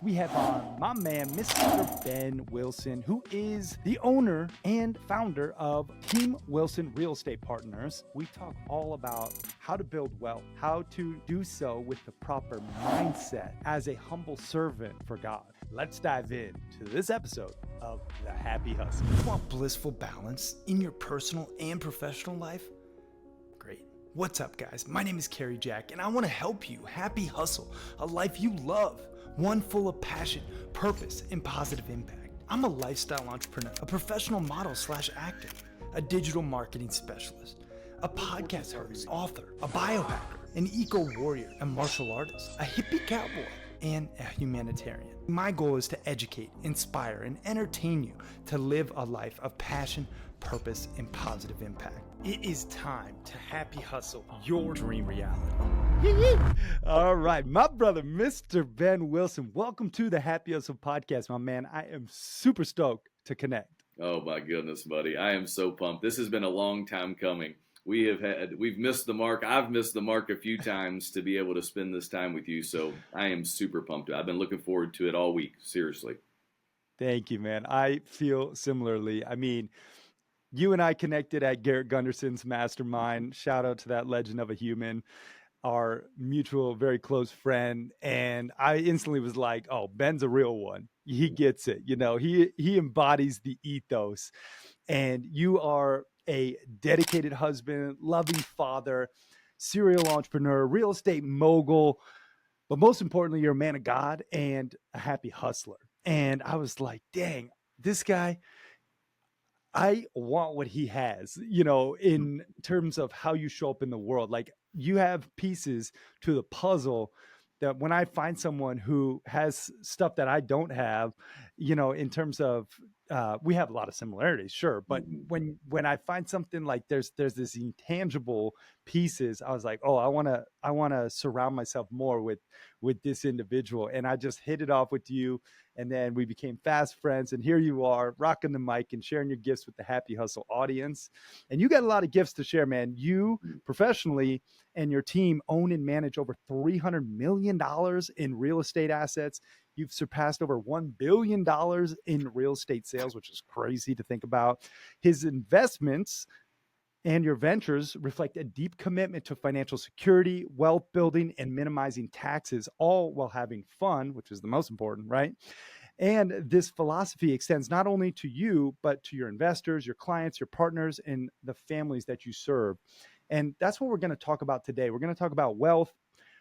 We have on my man, Mr. Ben Wilson, who is the owner and founder of Team Wilson Real Estate Partners. We talk all about how to build wealth, how to do so with the proper mindset as a humble servant for God. Let's dive in to this episode of The Happy Hustle. You want blissful balance in your personal and professional life? Great. What's up, guys? My name is Kerry Jack, and I want to help you happy hustle a life you love, one full of passion, purpose, and positive impact. I'm a lifestyle entrepreneur, a professional model / actor, a digital marketing specialist, a podcast host, author, a biohacker, an eco warrior, a martial artist, a hippie cowboy, and a humanitarian. My goal is to educate, inspire, and entertain you to live a life of passion, purpose, and positive impact. It is time to happy hustle your dream reality. All right, my brother, Mr. Ben Wilson, welcome to the Happy Hustle podcast, my man. I am super stoked to connect. Oh my goodness, buddy. I am so pumped. This has been a long time coming. We've missed the mark. I've missed the mark a few times to be able to spend this time with you. So I am super pumped. I've been looking forward to it all week. Seriously. Thank you, man. I feel similarly. I mean, you and I connected at Garrett Gunderson's mastermind. Shout out to that legend of a human, our mutual, very close friend. And I instantly was like, oh, Ben's a real one. He gets it. You know, he embodies the ethos. And you are a dedicated husband, loving father, serial entrepreneur, real estate mogul. But most importantly, you're a man of God and a happy hustler. And I was like, dang, this guy, I want what he has, you know, in terms of how you show up in the world. Like, you have pieces to the puzzle that when I find someone who has stuff that I don't have, you know, in terms of, we have a lot of similarities, sure. But when I find something like there's this intangible pieces, I was like, oh, I want to surround myself more with this individual. And I just hit it off with you. And then we became fast friends. And here you are rocking the mic and sharing your gifts with the Happy Hustle audience. And you got a lot of gifts to share, man. You professionally and your team own and manage over $300 million in real estate assets. You've surpassed over $1 billion in real estate sales, which is crazy to think about. His investments and your ventures reflect a deep commitment to financial security, wealth building, and minimizing taxes, all while having fun, which is the most important, right? And this philosophy extends not only to you, but to your investors, your clients, your partners, and the families that you serve. And that's what we're going to talk about today. We're going to talk about wealth.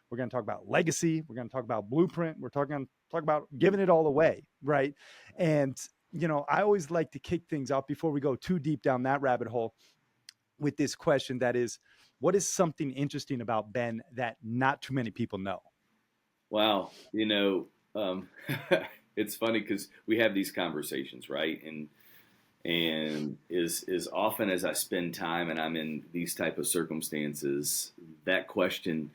We're going to talk about legacy. We're going to talk about blueprint. We're talk about giving it all away, right? And, you know, I always like to kick things off before we go too deep down that rabbit hole with this question that is, what is something interesting about Ben that not too many people know? Wow. You know, it's funny because we have these conversations, right? And as often as I spend time and I'm in these type of circumstances, that question,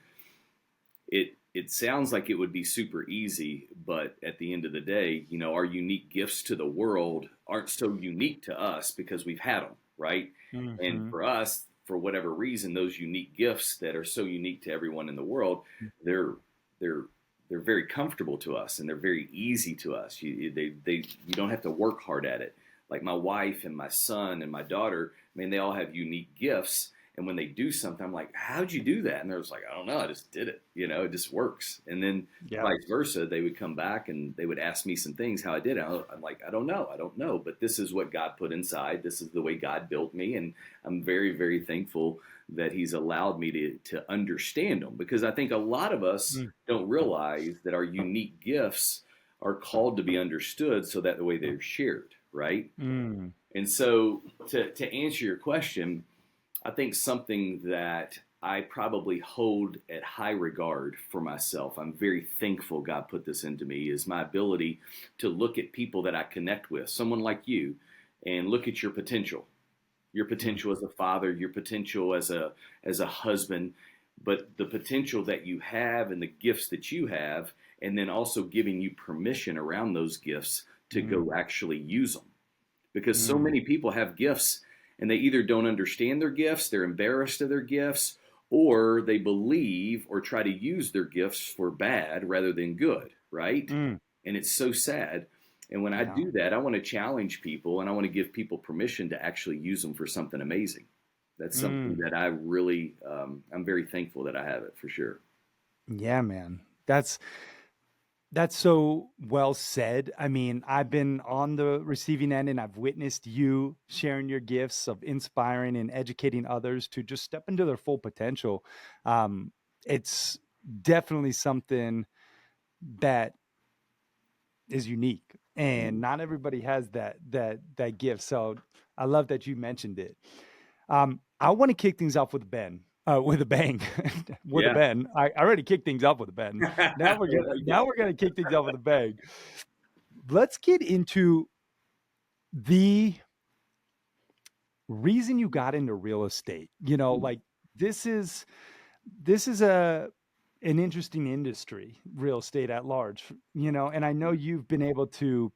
it sounds like it would be super easy, but at the end of the day, you know, our unique gifts to the world aren't so unique to us because we've had them, right? Mm-hmm. And for us, for whatever reason, those unique gifts that are so unique to everyone in the world, they're very comfortable to us and they're very easy to us. You don't have to work hard at it. Like my wife and my son and my daughter, I mean, they all have unique gifts. And when they do something, I'm like, how'd you do that? And they're just like, I don't know. I just did it. You know, it just works. And then vice versa, they would come back and they would ask me some things, how I did it. I'm like, I don't know. But this is what God put inside. This is the way God built me. And I'm very, very thankful that he's allowed me to understand them. Because I think a lot of us don't realize that our unique gifts are called to be understood so that the way they're shared, right? And so to answer your question, I think something that I probably hold at high regard for myself, I'm very thankful God put this into me, is my ability to look at people that I connect with, someone like you, and look at your potential as a father, your potential as a husband, but the potential that you have and the gifts that you have, and then also giving you permission around those gifts to go actually use them. Because so many people have gifts and they either don't understand their gifts, they're embarrassed of their gifts, or they believe or try to use their gifts for bad rather than good, right? And it's so sad. And when I Yeah. do that, I want to challenge people and I want to give people permission to actually use them for something amazing. That's something Mm. that I really, I'm very thankful that I have it for sure. Yeah, man. That's so well said. I mean, I've been on the receiving end and I've witnessed you sharing your gifts of inspiring and educating others to just step into their full potential. Um, it's definitely something that is unique and not everybody has that gift. So I love that you mentioned it. I want to kick things off with a bang. With a bang, with a Yeah. bang. I already kicked things off with a bang. Now we're I gonna like it. now we're gonna kick things off with a bang. Let's get into the reason you got into real estate. Like this is this is a an interesting industry, real estate at large. And I know you've been able to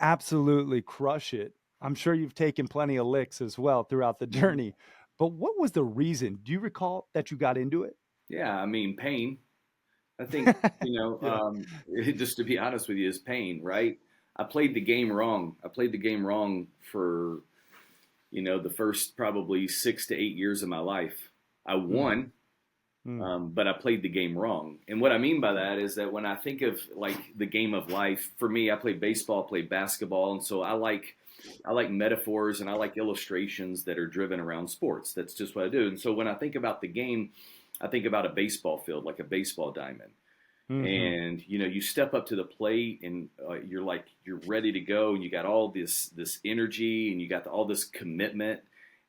absolutely crush it. I'm sure you've taken plenty of licks as well throughout the journey. But what was the reason? Do you recall that you got into it? Yeah. I mean, pain. I think, Yeah. just to be honest with you, is pain, right? I played the game wrong. I played the game wrong for, the first probably 6 to 8 years of my life. I Mm, won, mm, but I played the game wrong. And what I mean by that is that when I think of like the game of life, for me, I played baseball, played basketball, and so I like metaphors and I like illustrations that are driven around sports. That's just what I do. And so when I think about the game, I think about a baseball field, like a baseball diamond. mhm, And you step up to the plate and you're ready to go and you got all this energy and you got all this commitment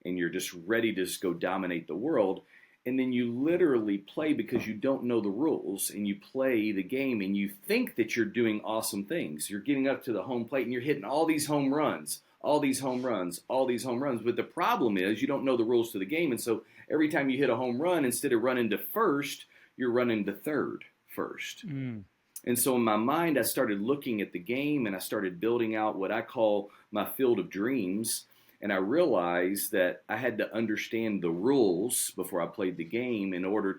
and you're just ready to just go dominate the world. And then you literally play because you don't know the rules and you play the game and you think that you're doing awesome things. You're getting up to the home plate and you're hitting all these home runs, all these home runs, all these home runs. But the problem is you don't know the rules to the game. And so every time you hit a home run, instead of running to first, you're running to third first. mm, And so in my mind, I started looking at the game and I started building out what I call my field of dreams. And I realized that I had to understand the rules before I played the game in order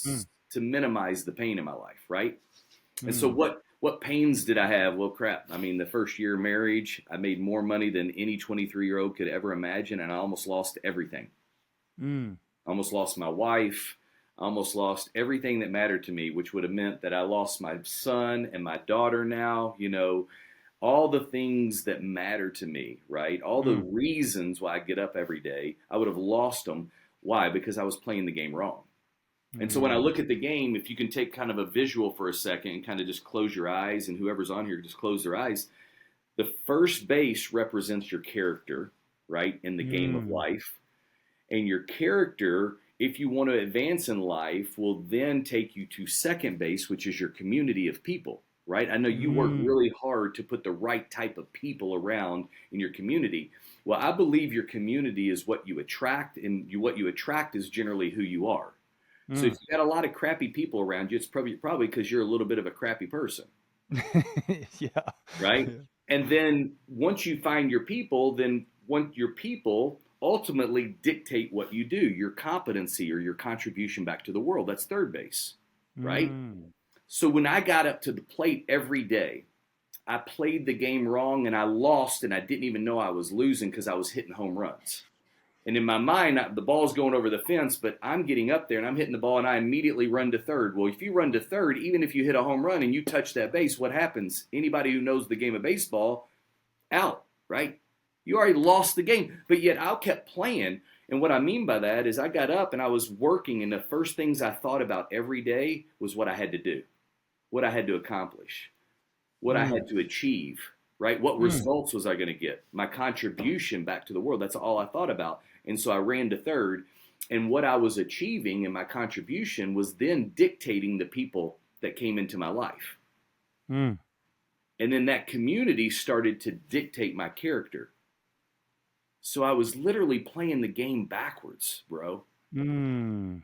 mm, to minimize the pain in my life, right? And so mm, what pains did I have? Well, crap. I mean, the first year of marriage, I made more money than any 23-year-old could ever imagine, and I almost lost everything. mm, I almost lost my wife. I almost lost everything that mattered to me, which would have meant that I lost my son and my daughter now, all the things that matter to me, right? All the mm, reasons why I get up every day, I would have lost them. Why? Because I was playing the game wrong. And so when I mm, look at the game, if you can take kind of a visual for a second and kind of just close your eyes, and whoever's on here just close their eyes, the first base represents your character, right, in the game of mm, life. And your character, if you want to advance in life, will then take you to second base, which is your community of people, right? I know you work mm, really hard to put the right type of people around in your community. Well, I believe your community is what you attract, and what you attract is generally who you are. So if mm. you got a lot of crappy people around you, it's probably because you're a little bit of a crappy person, Yeah. right? And then once you find your people, then once your people ultimately dictate what you do, your competency or your contribution back to the world. That's third base, right? Mm, So when I got up to the plate every day, I played the game wrong and I lost and I didn't even know I was losing because I was hitting home runs. And in my mind, the ball's going over the fence, but I'm getting up there and I'm hitting the ball and I immediately run to third. Well, if you run to third, even if you hit a home run and you touch that base, what happens? Anybody who knows the game of baseball, out, right? You already lost the game, but yet I kept playing. And what I mean by that is I got up and I was working, and the first things I thought about every day was what I had to do, what I had to accomplish, what I mm, had to achieve, right? What mm, results was I going to get? My contribution back to the world. That's all I thought about. And so I ran to third. And what I was achieving and my contribution was then dictating the people that came into my life. mm, And then that community started to dictate my character. So I was literally playing the game backwards, bro. mm,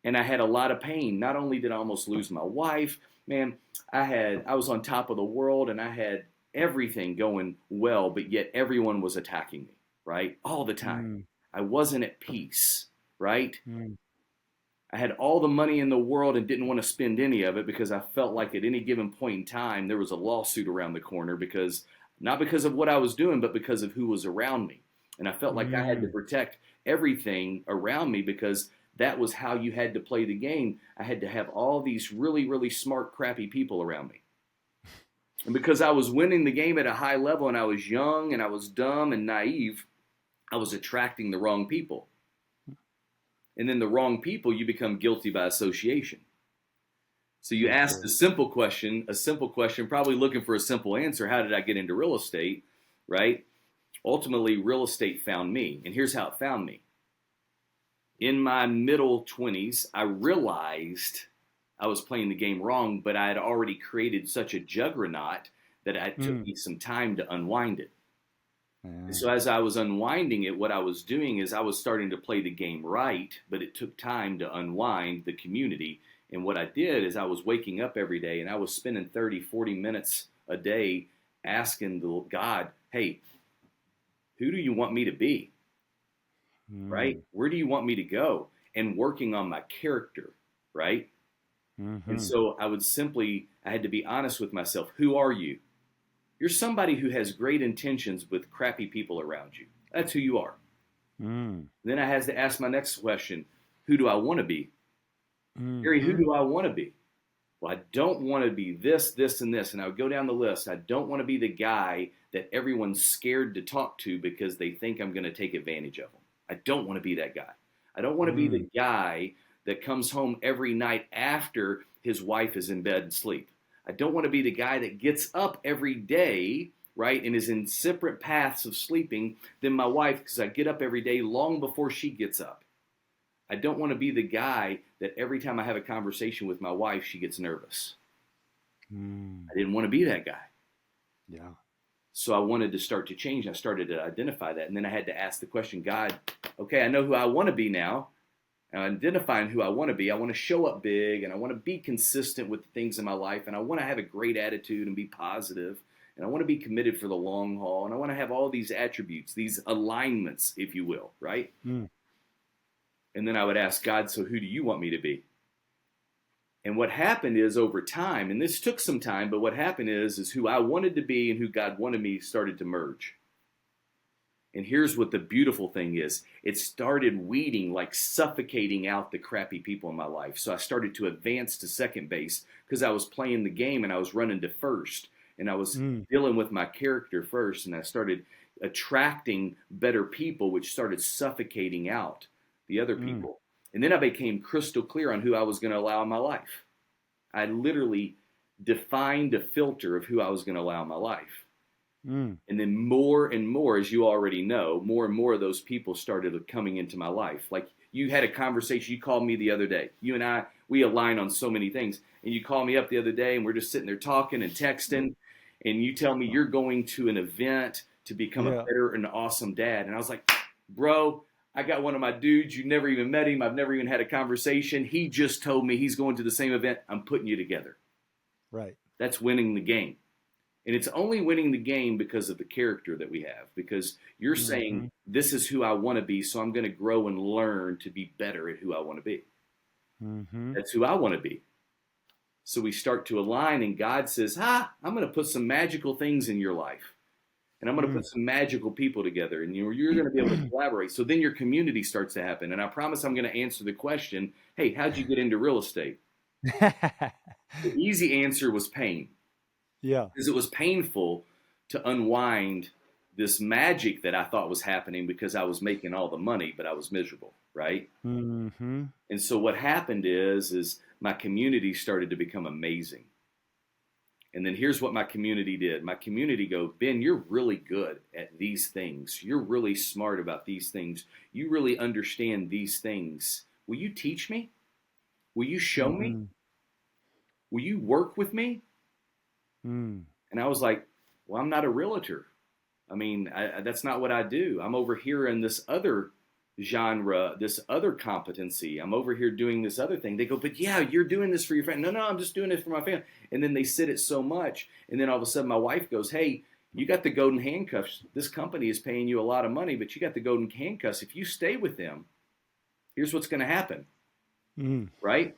And I had a lot of pain. Not only did I almost lose my wife, man, I was on top of the world and I had everything going well, but yet everyone was attacking me, right? All the time. mm, I wasn't at peace, right? mm. I had all the money in the world and didn't want to spend any of it because I felt like at any given point in time there was a lawsuit around the corner, because not because of what I was doing, but because of who was around me. And I felt like I had to Mm. protect everything around me, because that was how you had to play the game. I had to have all these really, really smart, crappy people around me. And because I was winning the game at a high level and I was young and I was dumb and naive, I was attracting the wrong people. And then the wrong people, you become guilty by association. So you So asked true. a simple question, probably looking for a simple answer. How did I get into real estate? Right? Ultimately, real estate found me. And here's how it found me. In my middle 20s, I realized I was playing the game wrong, but I had already created such a juggernaut that it took Mm. me some time to unwind it. And Yeah. so as I was unwinding it, what I was doing is I was starting to play the game right, but it took time to unwind the community. And what I did is I was waking up every day and I was spending 30, 40 minutes a day asking the God, hey, who do you want me to be? Right? Mm. Where do you want me to go? And working on my character, right? And Mm-hmm. so I had to be honest with myself. Who are you? You're somebody who has great intentions with crappy people around you. That's who you are. Mm. Then I had to ask my next question. Who do I want to be? Gary, who Mm-hmm. do I want to be? Well, I don't want to be this, this, and this. And I would go down the list. I don't want to be the guy that everyone's scared to talk to because they think I'm going to take advantage of them. I don't want to be that guy. I don't want to be Mm. the guy that comes home every night after his wife is in bed and sleep. I don't want to be the guy that gets up every day, right, and is in separate paths of sleeping than my wife, because I get up every day long before she gets up. I don't want to be the guy that every time I have a conversation with my wife, she gets nervous. Mm. I didn't want to be that guy. Yeah. So I wanted to start to change. I started to identify that. And then I had to ask the question, God, okay, I know who I want to be now. And I'm identifying who I want to be. I want to show up big and I want to be consistent with the things in my life. And I want to have a great attitude and be positive. And I want to be committed for the long haul. And I want to have all these attributes, these alignments, if you will, right? Mm. And then I would ask God, so who do you want me to be? And what happened is over time, and this took some time, but what happened is who I wanted to be and who God wanted me started to merge. And here's what the beautiful thing is. It started weeding, like suffocating out the crappy people in my life. So I started to advance to second base because I was playing the game and I was running to first. And I was Mm. dealing with my character first. And I started attracting better people, which started suffocating out the other Mm. people. And then I became crystal clear on who I was going to allow in my life. I literally defined a filter of who I was going to allow in my life. Mm. And then more and more, as you already know, more and more of those people started coming into my life. Like you had a conversation, you called me the other day. You and I, we align on so many things. And you called me up the other day and we're just sitting there talking and texting. And you tell me you're going to an event to become a Yeah. better and awesome dad. And I was like, bro, I got one of my dudes. You never even met him. I've never even had a conversation. He just told me he's going to the same event. I'm putting you together. Right. That's winning the game. And it's only winning the game because of the character that we have, because you're Mm-hmm. saying, this is who I want to be, so I'm going to grow and learn to be better at who I want to be. Mm-hmm. That's who I want to be. So we start to align, and God says, I'm going to put some magical things in your life. And I'm going to Mm. put some magical people together, and you're going to be able to collaborate. So then your community starts to happen. And I promise I'm going to answer the question, hey, how'd you get into real estate? The easy answer was pain. Yeah. Because it was painful to unwind this magic that I thought was happening because I was making all the money, but I was miserable, right? Mm-hmm. And so what happened is my community started to become amazing. And then here's what my community did. My community go, Ben, you're really good at these things. You're really smart about these things. You really understand these things. Will you teach me? Will you show me? Mm. Will you work with me? Mm. And I was like, well, I'm not a realtor. I mean, that's not what I do. I'm over here in this other genre, this other competency. I'm over here doing this other thing. They go, but yeah, you're doing this for your friend. No, I'm just doing it for my family. And then they sit it so much. And then all of a sudden my wife goes, hey, you got the golden handcuffs. This company is paying you a lot of money, but you got the golden handcuffs. If you stay with them, here's what's going to happen. Mm. right?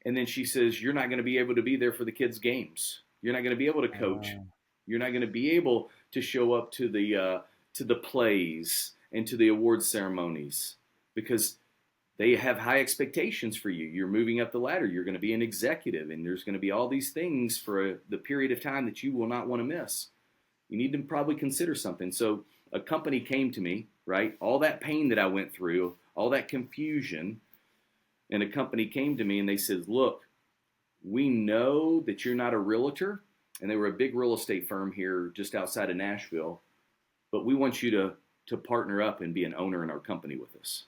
And then she says, you're not going to be able to be there for the kids' games. You're not going to be able to coach. You're not going to be able to show up to the plays and to the award ceremonies because they have high expectations for you. You're moving up the ladder. You're going to be an executive, and there's going to be all these things for the period of time that you will not want to miss. You need to probably consider something. So a company came to me, right? All that pain that I went through, all that confusion, and a company came to me and they said, look, we know that you're not a realtor, and they were a big real estate firm here just outside of Nashville, but we want you to partner up and be an owner in our company with us.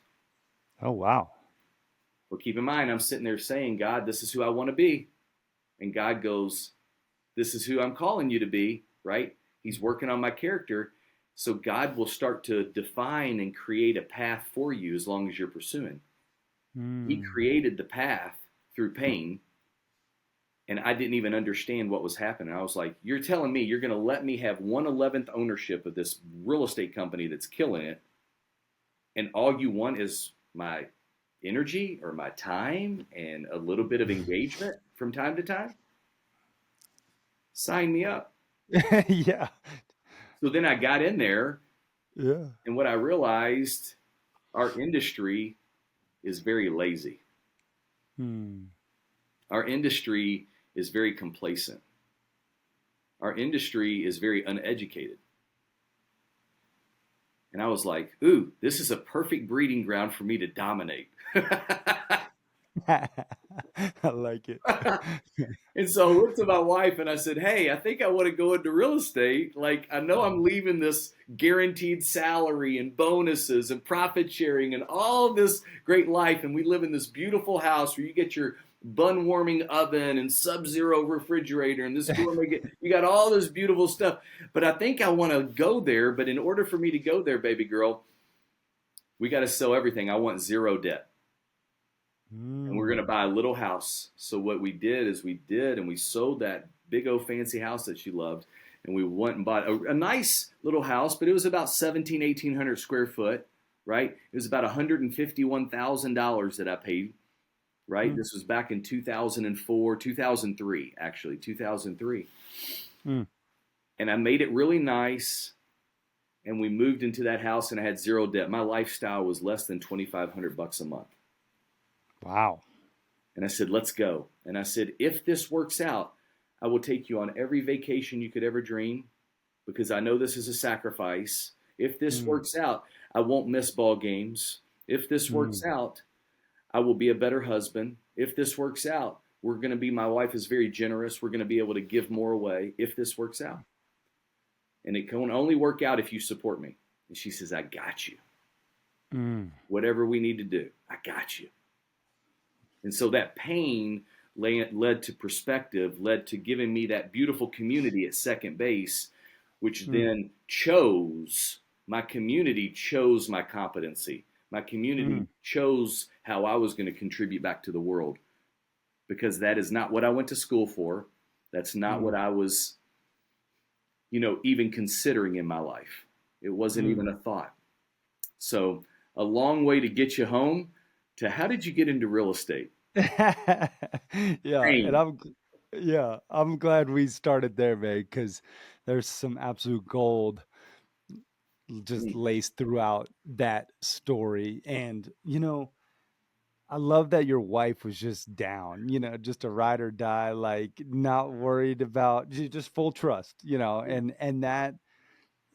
Oh, wow. Well, keep in mind, I'm sitting there saying, God, this is who I want to be. And God goes, this is who I'm calling you to be, right? He's working on my character. So God will start to define and create a path for you as long as you're pursuing. He Mm. created the path through pain, and I didn't even understand what was happening. I was like, you're telling me you're going to let me have 1/11th ownership of this real estate company that's killing it, and all you want is my energy or my time and a little bit of engagement from time to time? Sign me up. Yeah. So then I got in there, Yeah. and what I realized, our industry is very lazy. Hmm. Our industry is very complacent. Our industry is very uneducated. And I was like, ooh, this is a perfect breeding ground for me to dominate. I like it. And so I looked at my wife and I said, hey, I think I want to go into real estate. Like, I know I'm leaving this guaranteed salary and bonuses and profit sharing and all this great life. And we live in this beautiful house where you get your bun warming oven and sub-zero refrigerator and this gourmet, you got all this beautiful stuff. But I think I want to go there. But in order for me to go there, baby girl, we got to sell everything. I want zero debt. And we're going to Mm. buy a little house. So what we did is we sold that big old fancy house that she loved, and we went and bought a nice little house, but it was about 1,800 square foot, right? It was about $151,000 that I paid, right? Mm. This was back in 2004, 2003, actually, 2003. Mm. And I made it really nice, and we moved into that house, and I had zero debt. My lifestyle was less than $2,500 a month. Wow. And I said, let's go. And I said, if this works out, I will take you on every vacation you could ever dream because I know this is a sacrifice. If this Mm. works out, I won't miss ball games. If this works Mm. out, I will be a better husband. If this works out, my wife is very generous. We're going to be able to give more away if this works out. And it can only work out if you support me. And she says, I got you. Mm. Whatever we need to do, I got you. And so that pain led to perspective, led to giving me that beautiful community at second base, which Mm. then my community chose my competency. My community Mm. chose how I was going to contribute back to the world because that is not what I went to school for. That's not what Mm. I was, even considering in my life. It wasn't Mm. even a thought. So a long way to get you home to how did you get into real estate? Yeah, and Pain. I'm glad we started there, man, because there's some absolute gold just Mm. laced throughout that story. And I love that your wife was just down, just a ride or die, like not worried about just full trust, and that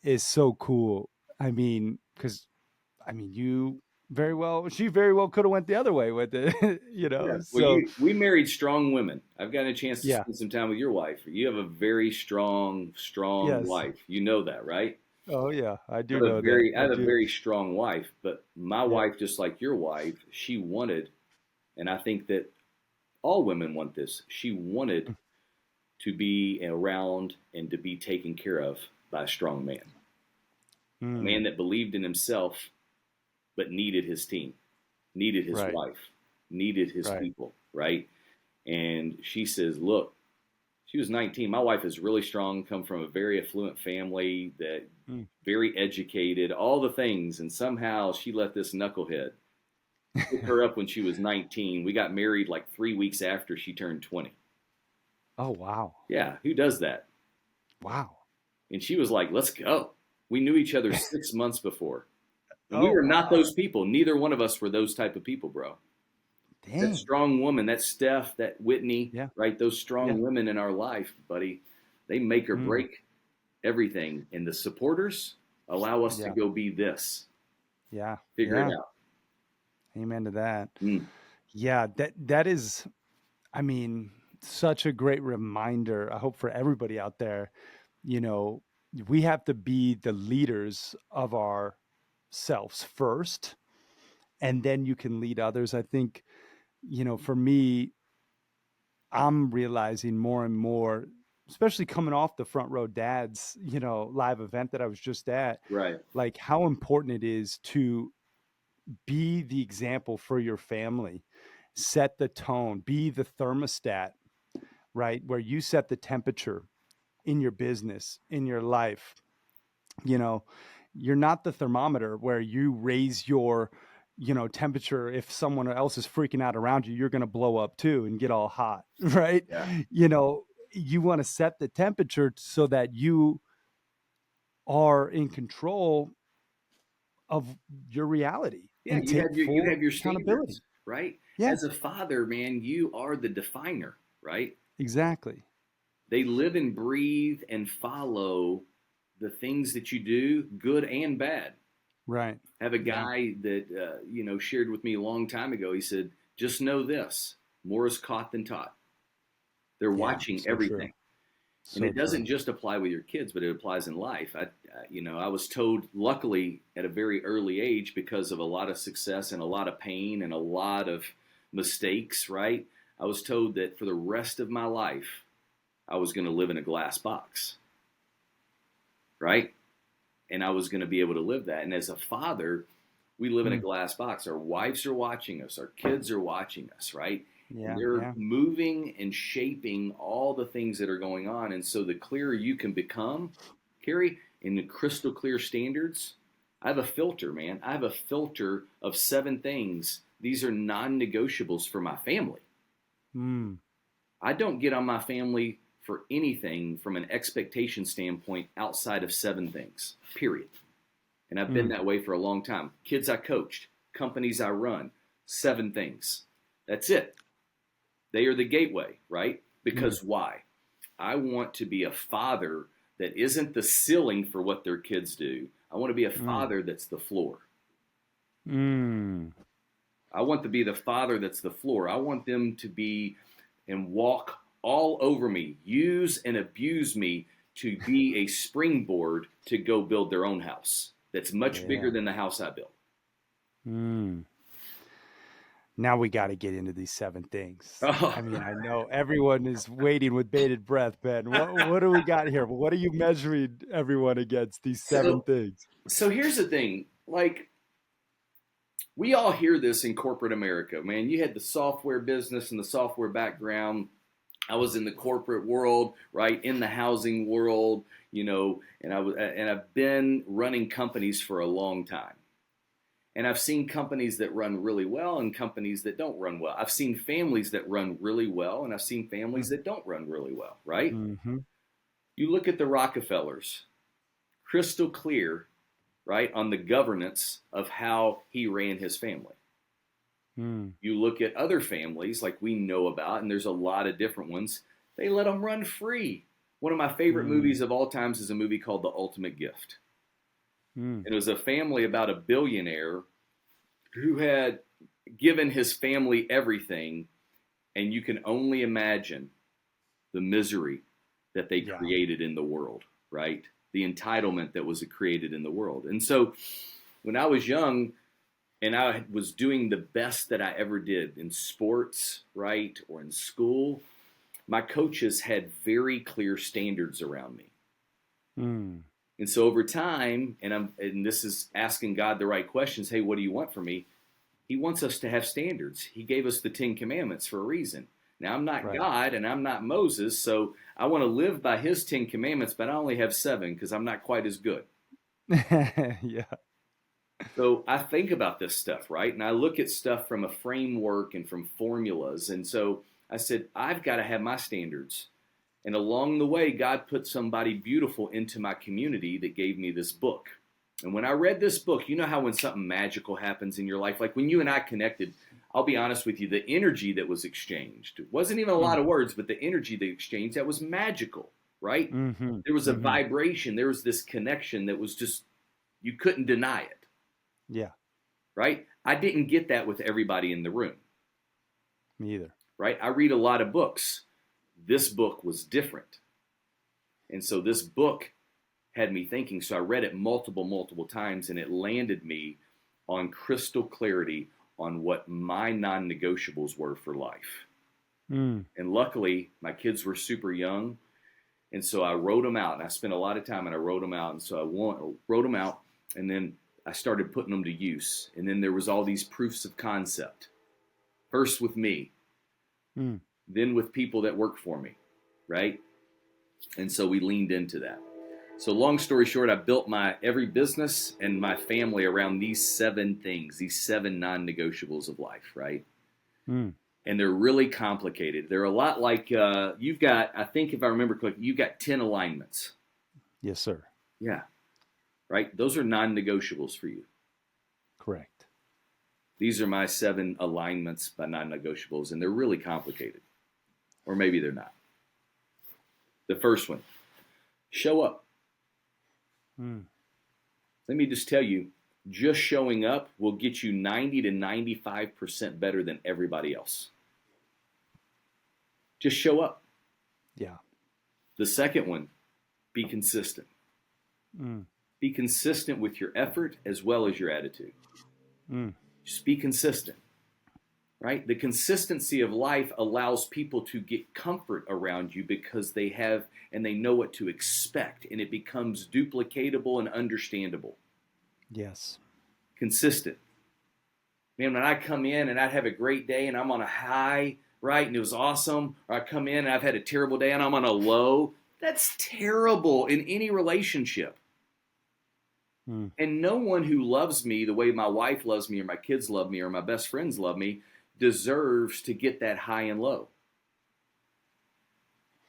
is so cool. I mean, because she very well could have went the other way with it, Yeah. Well, So we married strong women. I've gotten a chance to yeah, spend some time with your wife. You have a very strong yes. wife. You know that, right? Oh yeah, I do know that. I I have a do. very strong wife, but my Yeah. wife, just like your wife, she wanted, and I think that all women want this. She wanted to be around and to be taken care of by a strong man, a man Mm, that believed in himself but needed his team, needed his right, wife, needed his right. people, right? And she says, look, she was 19. My wife is really strong, come from a very affluent family, that Mm. very educated, all the things. And somehow she let this knucklehead Picked her up when she was 19. We got married like 3 weeks after she turned 20. Oh, wow. Yeah, who does that? Wow. And she was like, let's go. We knew each other 6 months before. And we Oh, were not wow. those people. Neither one of us were those type of people, bro. That Dang. strong woman, that Steph, that Whitney, Yeah. right? Those Yeah. strong women in our life, buddy, they make or Mm. break everything. And the supporters allow us to Yeah. go be this, Yeah. figure it Yeah. out. Amen to that. Mm, Yeah. That is, I mean, such a great reminder. I hope for everybody out there, you know, we have to be the leaders of ourselves first, and then you can lead others. I think, for me, I'm realizing more and more, especially coming off the Front Row Dads, live event that I was just at, right. like how important it is to be the example for your family, set the tone, be the thermostat, right? Where you set the temperature in your business, in your life. You know, you're not the thermometer where you raise your, temperature. If someone else is freaking out around you, you're going to blow up too and get all hot, right? Yeah. You know, you want to set the temperature so that you are in control of your reality Yeah, and take you full have your accountability. standards, right? Yeah, As a father, man, you are the definer, right? exactly. They live and breathe and follow the things that you do, good and bad. Right. I have a Yeah. guy that shared with me a long time ago. He said, "Just know this: more is caught than taught. They're Yeah. watching So true. everything." And So it true. doesn't just apply with your kids, but it applies in life. I was told, luckily, at a very early age, because of a lot of success and a lot of pain and a lot of mistakes, right? I was told that for the rest of my life, I was going to live in a glass box, right? And I was going to be able to live that. And as a father, we live in a Mm. glass box. Our wives are watching us, our kids are watching us, right? And Yeah. they're Yeah. moving and shaping all the things that are going on. And so the clearer you can become, Carrie, in the crystal clear standards, I have a filter, man. I have a filter of 7 things. These are non negotiables for my family. Mm. I don't get on my family for anything from an expectation standpoint outside of 7 things, period. And I've been Mm. that way for a long time. Kids I coached, companies I run, 7 things. That's it. They are the gateway, right? Mm. Because why? I want to be a father that isn't the ceiling for what their kids do. I want to be a Mm. father that's the floor. Mm. I want to be the father that's the floor. I want them to be and walk all over me, use and abuse me to be a springboard to go build their own house that's much bigger Yeah. than the house I built. Mm. Now we got to get into these 7 things. Oh, I mean, I know everyone is waiting with bated breath, Ben. What do we got here? What are you measuring everyone against these seven so things? so here's the thing. Like, we all hear this in corporate America, man. You had the software business and the software background. I was in the corporate world, right, in the housing world, and I've been running companies for a long time. And I've seen companies that run really well and companies that don't run well. I've seen families that run really well and I've seen families that don't run really well, right? Mm-hmm. You look at the Rockefellers, crystal clear, right, on the governance of how he ran his family. Mm. You look at other families like we know about, and there's a lot of different ones, they let them run free. One of my favorite Mm. movies of all times is a movie called The Ultimate Gift. Mm. It was a family about a billionaire who had given his family everything, and you can only imagine the misery that they Yeah. created in the world, right? The entitlement that was created in the world. And so when I was young and I was doing the best that I ever did in sports, right, or in school, my coaches had very clear standards around me. Mm. And so over time, and this is asking God the right questions, hey, what do you want from me? He wants us to have standards. He gave us the 10 Commandments for a reason. Now, I'm not Right. God and I'm not Moses, so I want to live by his 10 Commandments, but I only have 7 because I'm not quite as good. Yeah. So I think about this stuff, right? And I look at stuff from a framework and from formulas. And so I said, I've got to have my standards. And along the way, God put somebody beautiful into my community that gave me this book. And when I read this book, you know how when something magical happens in your life, like when you and I connected, I'll be honest with you, the energy that was exchanged, it wasn't even a lot of words, but the energy that exchanged, that was magical, right? Mm-hmm. There was a Mm-hmm. vibration, there was this connection that was just, you couldn't deny it, Yeah, right? I didn't get that with everybody in the room, me either. right? I read a lot of books. This book was different. And so this book had me thinking. So I read it multiple times, and it landed me on crystal clarity on what my non-negotiables were for life. Mm. And luckily, my kids were super young. And so I wrote them out. And I spent a lot of time and I wrote them out. And so wrote them out. And then I started putting them to use. And then there was all these proofs of concept. First with me, Mm. then with people that work for me, right? And so we leaned into that. So long story short, I built my every business and my family around these 7 things, these 7 non-negotiables of life, right? Mm. And they're really complicated. They're a lot like you've got, I think if I remember correctly, you've got 10 alignments. Yes, sir. Yeah, right? Those are non-negotiables for you. Correct. These are my 7 alignments by non-negotiables, and they're really complicated. Or maybe they're not. The first one, show up. Mm. Let me just tell you, just showing up will get you 90 to 95% better than everybody else. Just show up. Yeah. The second one, be consistent. Mm. Be consistent with your effort as well as your attitude. Mm. Just be consistent, right? The consistency of life allows people to get comfort around you because they have and they know what to expect, and it becomes duplicatable and understandable. Yes. Consistent. Man, when I come in and I'd have a great day and I'm on a high, right, and it was awesome, or I come in and I've had a terrible day and I'm on a low, that's terrible in any relationship. Mm. And no one who loves me the way my wife loves me or my kids love me or my best friends love me deserves to get that high and low,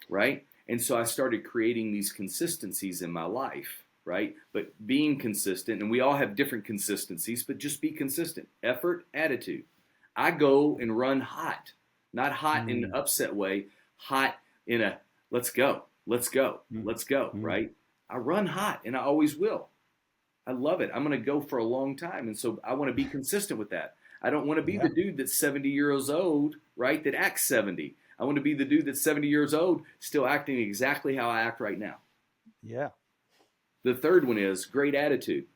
right? And so I started creating these consistencies in my life, right? But being consistent, and we all have different consistencies, but just be consistent. Effort, attitude. I go and run hot, not hot in an upset way, hot in a let's go, let's go, let's go, right? I run hot and I always will. I love it. I'm going to go for a long time. And so I want to be consistent with that. I don't want to be the dude that's 70 years old, right, that acts 70. I want to be the dude that's 70 years old, still acting exactly how I act right now. Yeah. The third one is great attitude.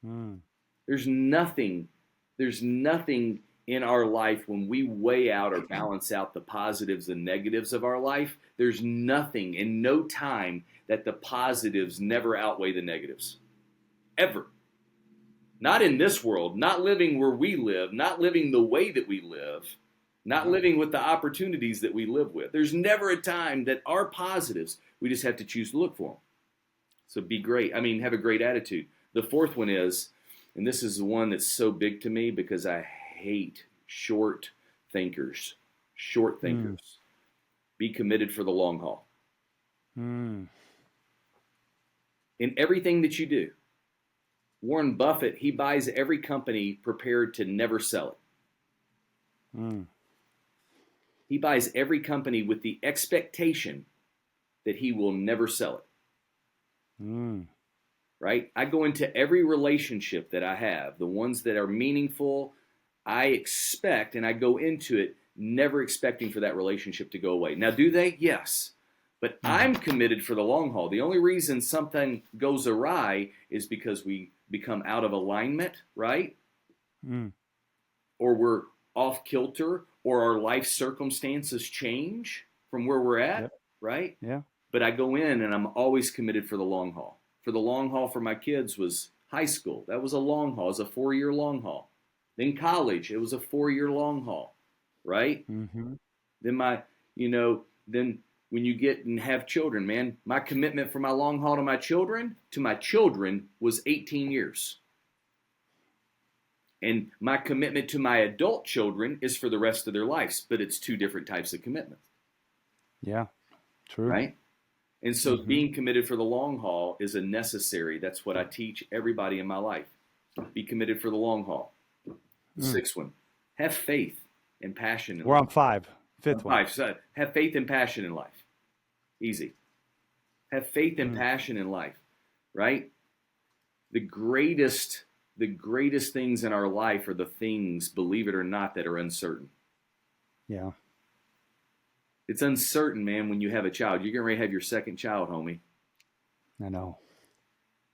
Mm. There's nothing in our life when we weigh out or balance out the positives and negatives of our life. There's nothing in no time that the positives never outweigh the negatives. Ever. Not in this world, not living where we live, not living the way that we live, not living with the opportunities that we live with. There's never a time that our positives, we just have to choose to look for them. So be great. I mean, have a great attitude. The fourth one is, and this is the one that's so big to me because I hate short thinkers. Short thinkers. Be committed for the long haul. Mm. In everything that you do. Warren Buffett, he buys every company prepared to never sell it. Mm. He buys every company with the expectation that he will never sell it. Mm. Right? I go into every relationship that I have, the ones that are meaningful, I expect, and I go into it never expecting for that relationship to go away. Now, do they? Yes. But I'm committed for the long haul. The only reason something goes awry is because we become out of alignment, right? Mm. Or we're off kilter, or our life circumstances change from where we're at, right? Yeah. But I go in and I'm always committed for the long haul. For the long haul for my kids was high school. That was a long haul. It was a 4-year long haul. Then college, it was a 4-year long haul, right? Mm-hmm. Then then when you get and have children, man, my commitment for my long haul to my children was 18 years. And my commitment to my adult children is for the rest of their lives, but it's two different types of commitment, Yeah. True. right? And so Mm-hmm. being committed for the long haul is a necessary. That's what I teach everybody in my life. Be committed for the long haul. The sixth one, have faith and passion in We're life. on five. Fifth one. Five, so have faith and passion in life. Easy. Have faith and passion in life, right? The greatest things in our life are the things, believe it or not, that are uncertain. Yeah. It's uncertain, man, when you have a child. You're getting ready to have your second child, homie. I know.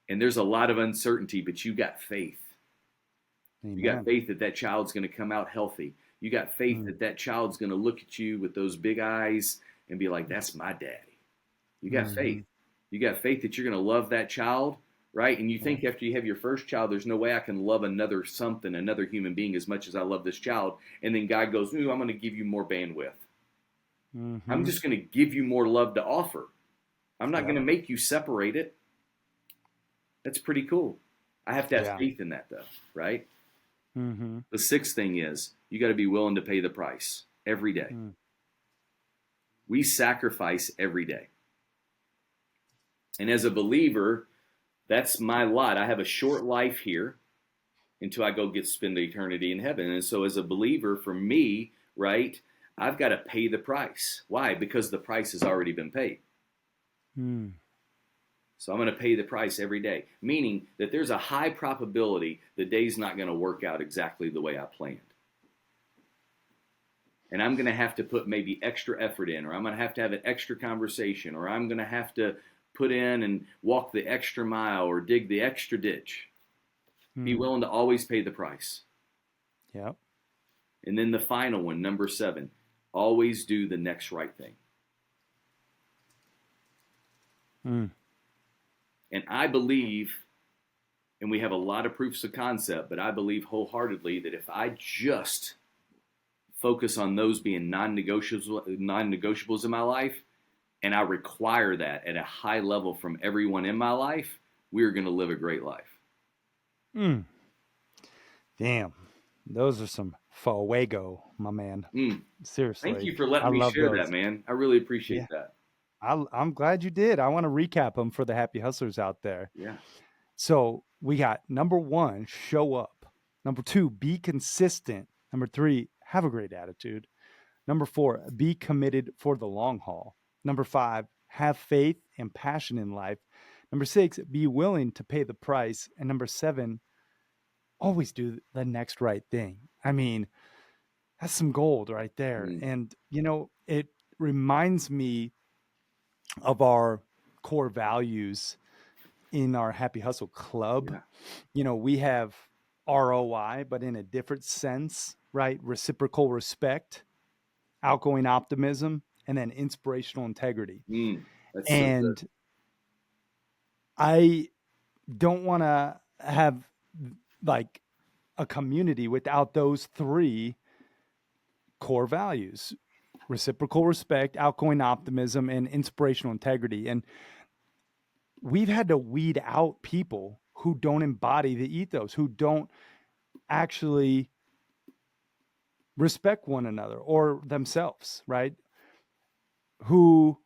And there's a lot of uncertainty, but you got faith. Amen. You got faith that that child's going to come out healthy. You got faith that that child's going to look at you with those big eyes and be like, that's my daddy. You got faith. You got faith that you're going to love that child, right? And you think after you have your first child, there's no way I can love another human being as much as I love this child. And then God goes, ooh, I'm going to give you more bandwidth. I'm just going to give you more love to offer. I'm not going to make you separate it. That's pretty cool. I have to have faith in that, though, right? The sixth thing is you got to be willing to pay the price every day. We sacrifice every day. And as a believer, that's my lot. I have a short life here until I go spend eternity in heaven. And so as a believer, for me, right, I've got to pay the price. Why? Because the price has already been paid. So I'm going to pay the price every day, meaning that there's a high probability the day's not going to work out exactly the way I planned. And I'm going to have to put maybe extra effort in, or I'm going to have an extra conversation, or I'm going to have to put in and walk the extra mile or dig the extra ditch. Be willing to always pay the price. Yep. And then the final one, number 7, always do the next right thing. And I believe, and we have a lot of proofs of concept, but I believe wholeheartedly that if I just focus on those being non-negotiables in my life, and I require that at a high level from everyone in my life, we're going to live a great life. Damn. Those are some fuego, my man. Seriously. Thank you for letting me share that, man. I really appreciate that. I'm glad you did. I want to recap them for the happy hustlers out there. Yeah. So we got number 1, show up. Number 2, be consistent. Number 3, have a great attitude. Number 4, be committed for the long haul. Number 5, have faith and passion in life. Number 6, be willing to pay the price. And number 7, always do the next right thing. I mean, that's some gold right there. And, it reminds me of our core values in our Happy Hustle Club. We have ROI, but in a different sense, right? Reciprocal respect, outgoing optimism, and then inspirational integrity. That's and so good. I don't want to have like a community without those 3 core values: reciprocal respect, outgoing optimism, and inspirational integrity. And we've had to weed out people who don't embody the ethos, who don't actually respect one another or themselves, right? Who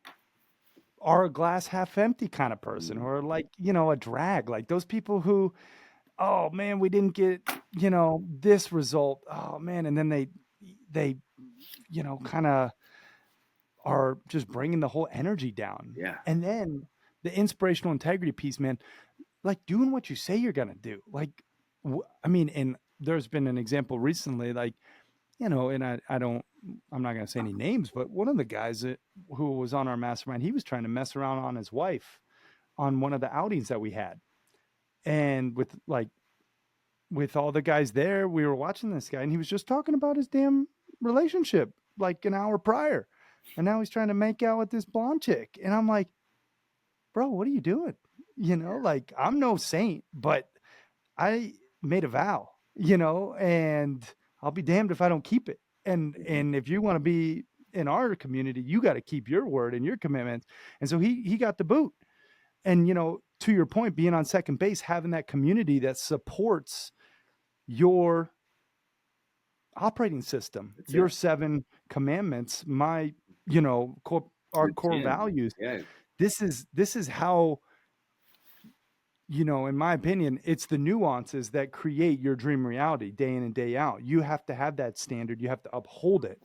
are a glass half empty kind of person, or like, a drag, like those people who, oh man, we didn't get, this result. Oh man. And then they, kind of are just bringing the whole energy down. Yeah. And then the inspirational integrity piece, man, like doing what you say you're going to do. Like, and there's been an example recently, like, and I'm not going to say any names, but one of the guys who was on our mastermind, he was trying to mess around on his wife on one of the outings that we had. And with all the guys there, we were watching this guy and he was just talking about his damn relationship like an hour prior. And now he's trying to make out with this blonde chick. And I'm like, bro, what are you doing? Like, I'm no saint, but I made a vow, and I'll be damned if I don't keep it. And if you want to be in our community, you got to keep your word and your commitments. And so he got the boot. And, to your point, being on second base, having that community that supports your operating system. That's Your it. 7 commandments, my, our Your core 10. values. Yeah. This is how, in my opinion, it's the nuances that create your dream reality day in and day out. You have to have that standard. You have to uphold it.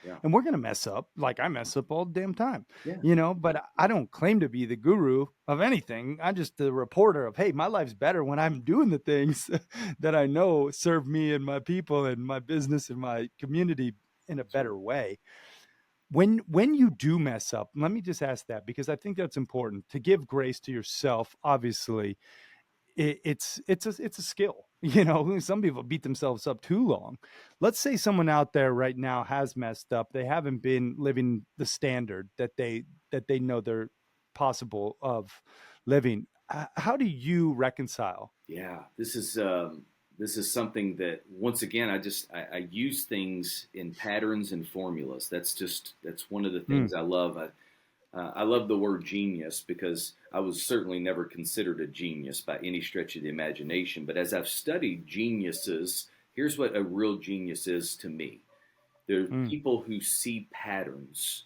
Yeah. And we're going to mess up, like I mess up all the damn time, Yeah. but I don't claim to be the guru of anything. I'm just the reporter of, hey, my life's better when I'm doing the things that I know serve me and my people and my business and my community in a That's right. better way. When you do mess up, let me just ask that, because I think that's important to give grace to yourself. Obviously, it's a skill. Some people beat themselves up too long. Let's say someone out there right now has messed up. They haven't been living the standard that they know they're possible of living. How do you reconcile? Yeah. This is something that, once again, I use things in patterns and formulas. That's one of the Mm, things I love. I love the word genius because I was certainly never considered a genius by any stretch of the imagination. But as I've studied geniuses, here's what a real genius is to me. They're mm, people who see patterns.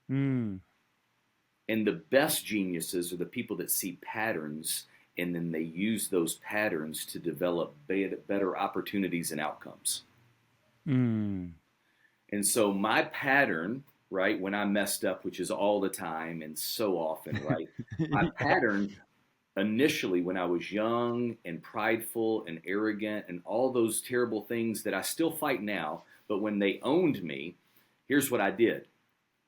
mm, And the best geniuses are the people that see patterns and then they use those patterns to develop better opportunities and outcomes. mm. And so my pattern, right, when I messed up, which is all the time and so often, right, my Yeah. pattern initially when I was young and prideful and arrogant and all those terrible things that I still fight now, but when they owned me, here's what I did.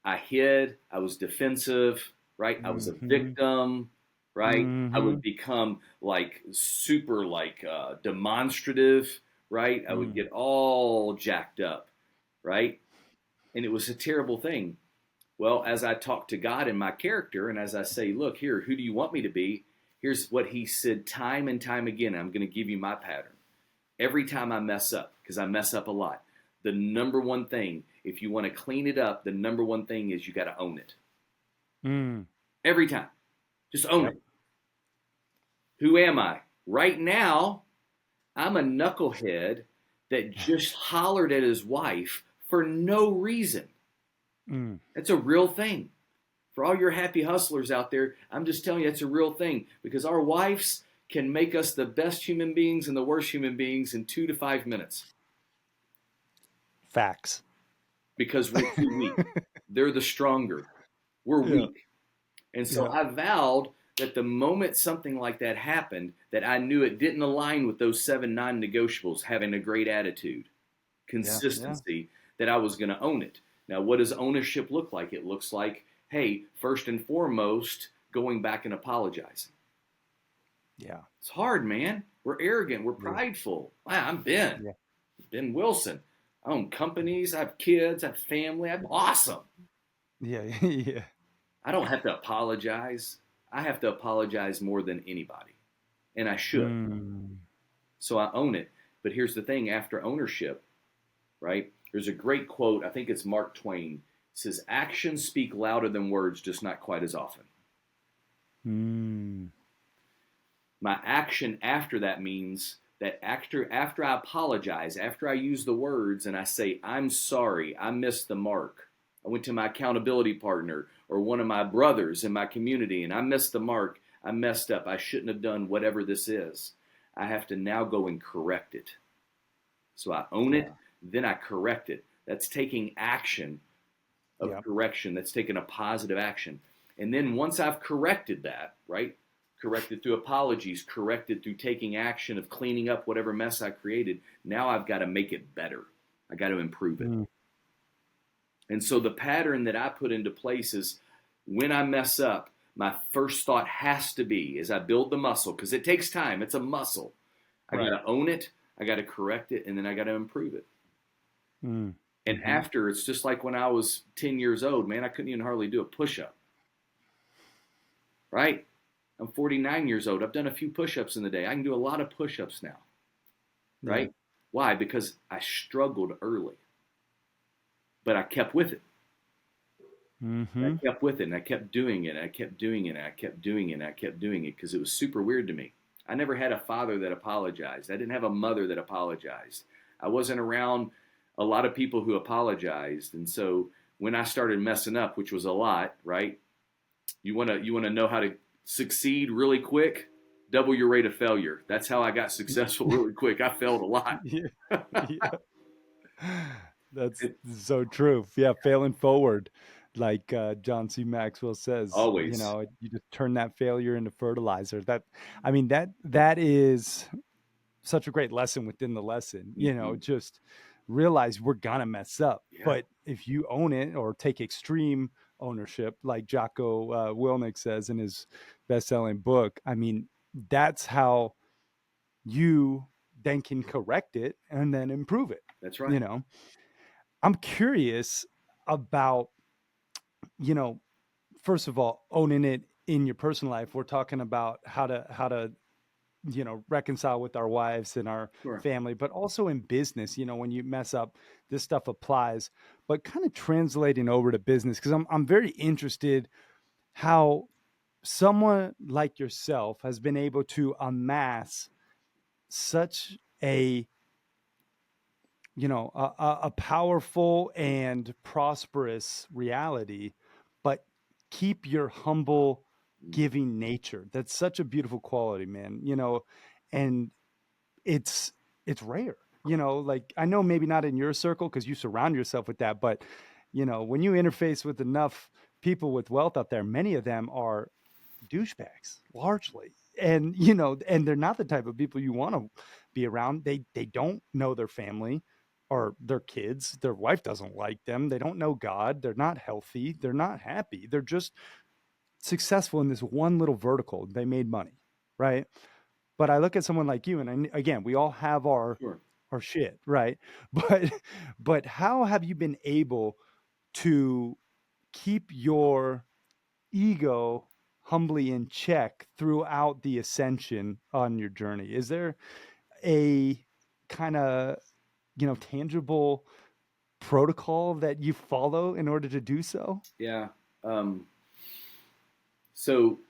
I hid, I was defensive, right? I was a Hmm. victim, right? I Hmm. would become like super like demonstrative, right? I would Mm. get all jacked up, right? And it was a terrible thing. Well, as I talk to God in my character, and as I say, look, here, who do you want me to be? Here's what he said time and time again. I'm going to give you my pattern. Every time I mess up, because I mess up a lot, the number one thing, if you want to clean it up, the number one thing is you got to own it. Mm. Every time. Just own Yep. it. Who am I? Right now, I'm a knucklehead that just hollered at his wife for no reason. Mm. That's a real thing. For all your happy hustlers out there, I'm just telling you it's a real thing because our wives can make us the best human beings and the worst human beings in 2 to 5 minutes Facts. because we're too weak. They're the stronger. We're Yeah. weak. And so Yeah. I vowed that the moment something like that happened, that I knew it didn't align with those 7 non-negotiables, having a great attitude, Yeah. Yeah. consistency, that I was going to own it. Now, what does ownership look like? It looks like, hey, first and foremost, going back and apologizing. Yeah. It's hard, man. We're arrogant. We're Yeah. prideful. Wow, I'm Ben. Yeah. Ben Wilson. I own companies. I have kids. I have family. I'm awesome. Yeah. Yeah. I don't have to apologize. I have to apologize more than anybody, and I should. Mm. So I own it. But here's the thing: after ownership, right? There's a great quote. I think it's Mark Twain. It says, "Actions speak louder than words, just not quite as often." Mm. My action after that means that after I apologize, after I use the words and I say, "I'm sorry, I missed the mark. I went to my accountability partner or one of my brothers in my community and I missed the mark. I messed up. I shouldn't have done whatever this is." I have to now go and correct it. So I own it, Yeah. then I correct it. That's taking action of Yeah. correction. That's taking a positive action. And then once I've corrected that, right? Corrected through apologies, corrected through taking action of cleaning up whatever mess I created, now I've got to make it better. I got to improve it. Mm. And so the pattern that I put into place is when I mess up, my first thought has to be as I build the muscle, because it takes time, it's a muscle. I got Right. to own it, I got to correct it, and then I got to improve it. Mm. And Mm-hmm. after, it's just like when I was 10 years old, man, I couldn't even hardly do a push up, right? I'm 49 years old. I've done a few push ups in the day. I can do a lot of push ups now, Yeah. right? Why? Because I struggled early, but I kept with it. I Mm-hmm. kept with it and I kept doing it. And I kept doing it. And I kept doing it. And I kept doing it because it was super weird to me. I never had a father that apologized. I didn't have a mother that apologized. I wasn't around a lot of people who apologized. And so when I started messing up, which was a lot, right? You want to know how to succeed really quick? Double your rate of failure. That's how I got successful really quick. I failed a lot. Yeah. Yeah. That's so true. Yeah, failing forward, like John C. Maxwell says, Always. you just turn that failure into fertilizer. I mean, that is such a great lesson within the lesson. Mm-hmm. Just realize we're gonna mess up, Yeah, but if you own it or take extreme ownership, like Jocko Willink says in his best-selling book, I mean, that's how you then can correct it and then improve it. that's right. You know, I'm curious about, you know, first of all, owning it in your personal life. We're talking about how to reconcile with our wives and our Sure. family, but also in business. When you mess up, this stuff applies. But kind of translating over to business, because I'm very interested how someone like yourself has been able to amass such a powerful and prosperous reality, but keep your humble giving nature. That's such a beautiful quality, man. And it's rare. Like, I know maybe not in your circle because you surround yourself with that, but when you interface with enough people with wealth out there, many of them are douchebags largely. And and they're not the type of people you want to be around. They don't know their family or their kids. Their wife doesn't like them. They don't know God. They're not healthy. They're not happy. They're just successful in this one little vertical. They made money, right? But I look at someone like you, and again, we all have Sure. our shit, right? But how have you been able to keep your ego humbly in check throughout the ascension on your journey? Is there a kind of, tangible protocol that you follow in order to do so? Yeah. So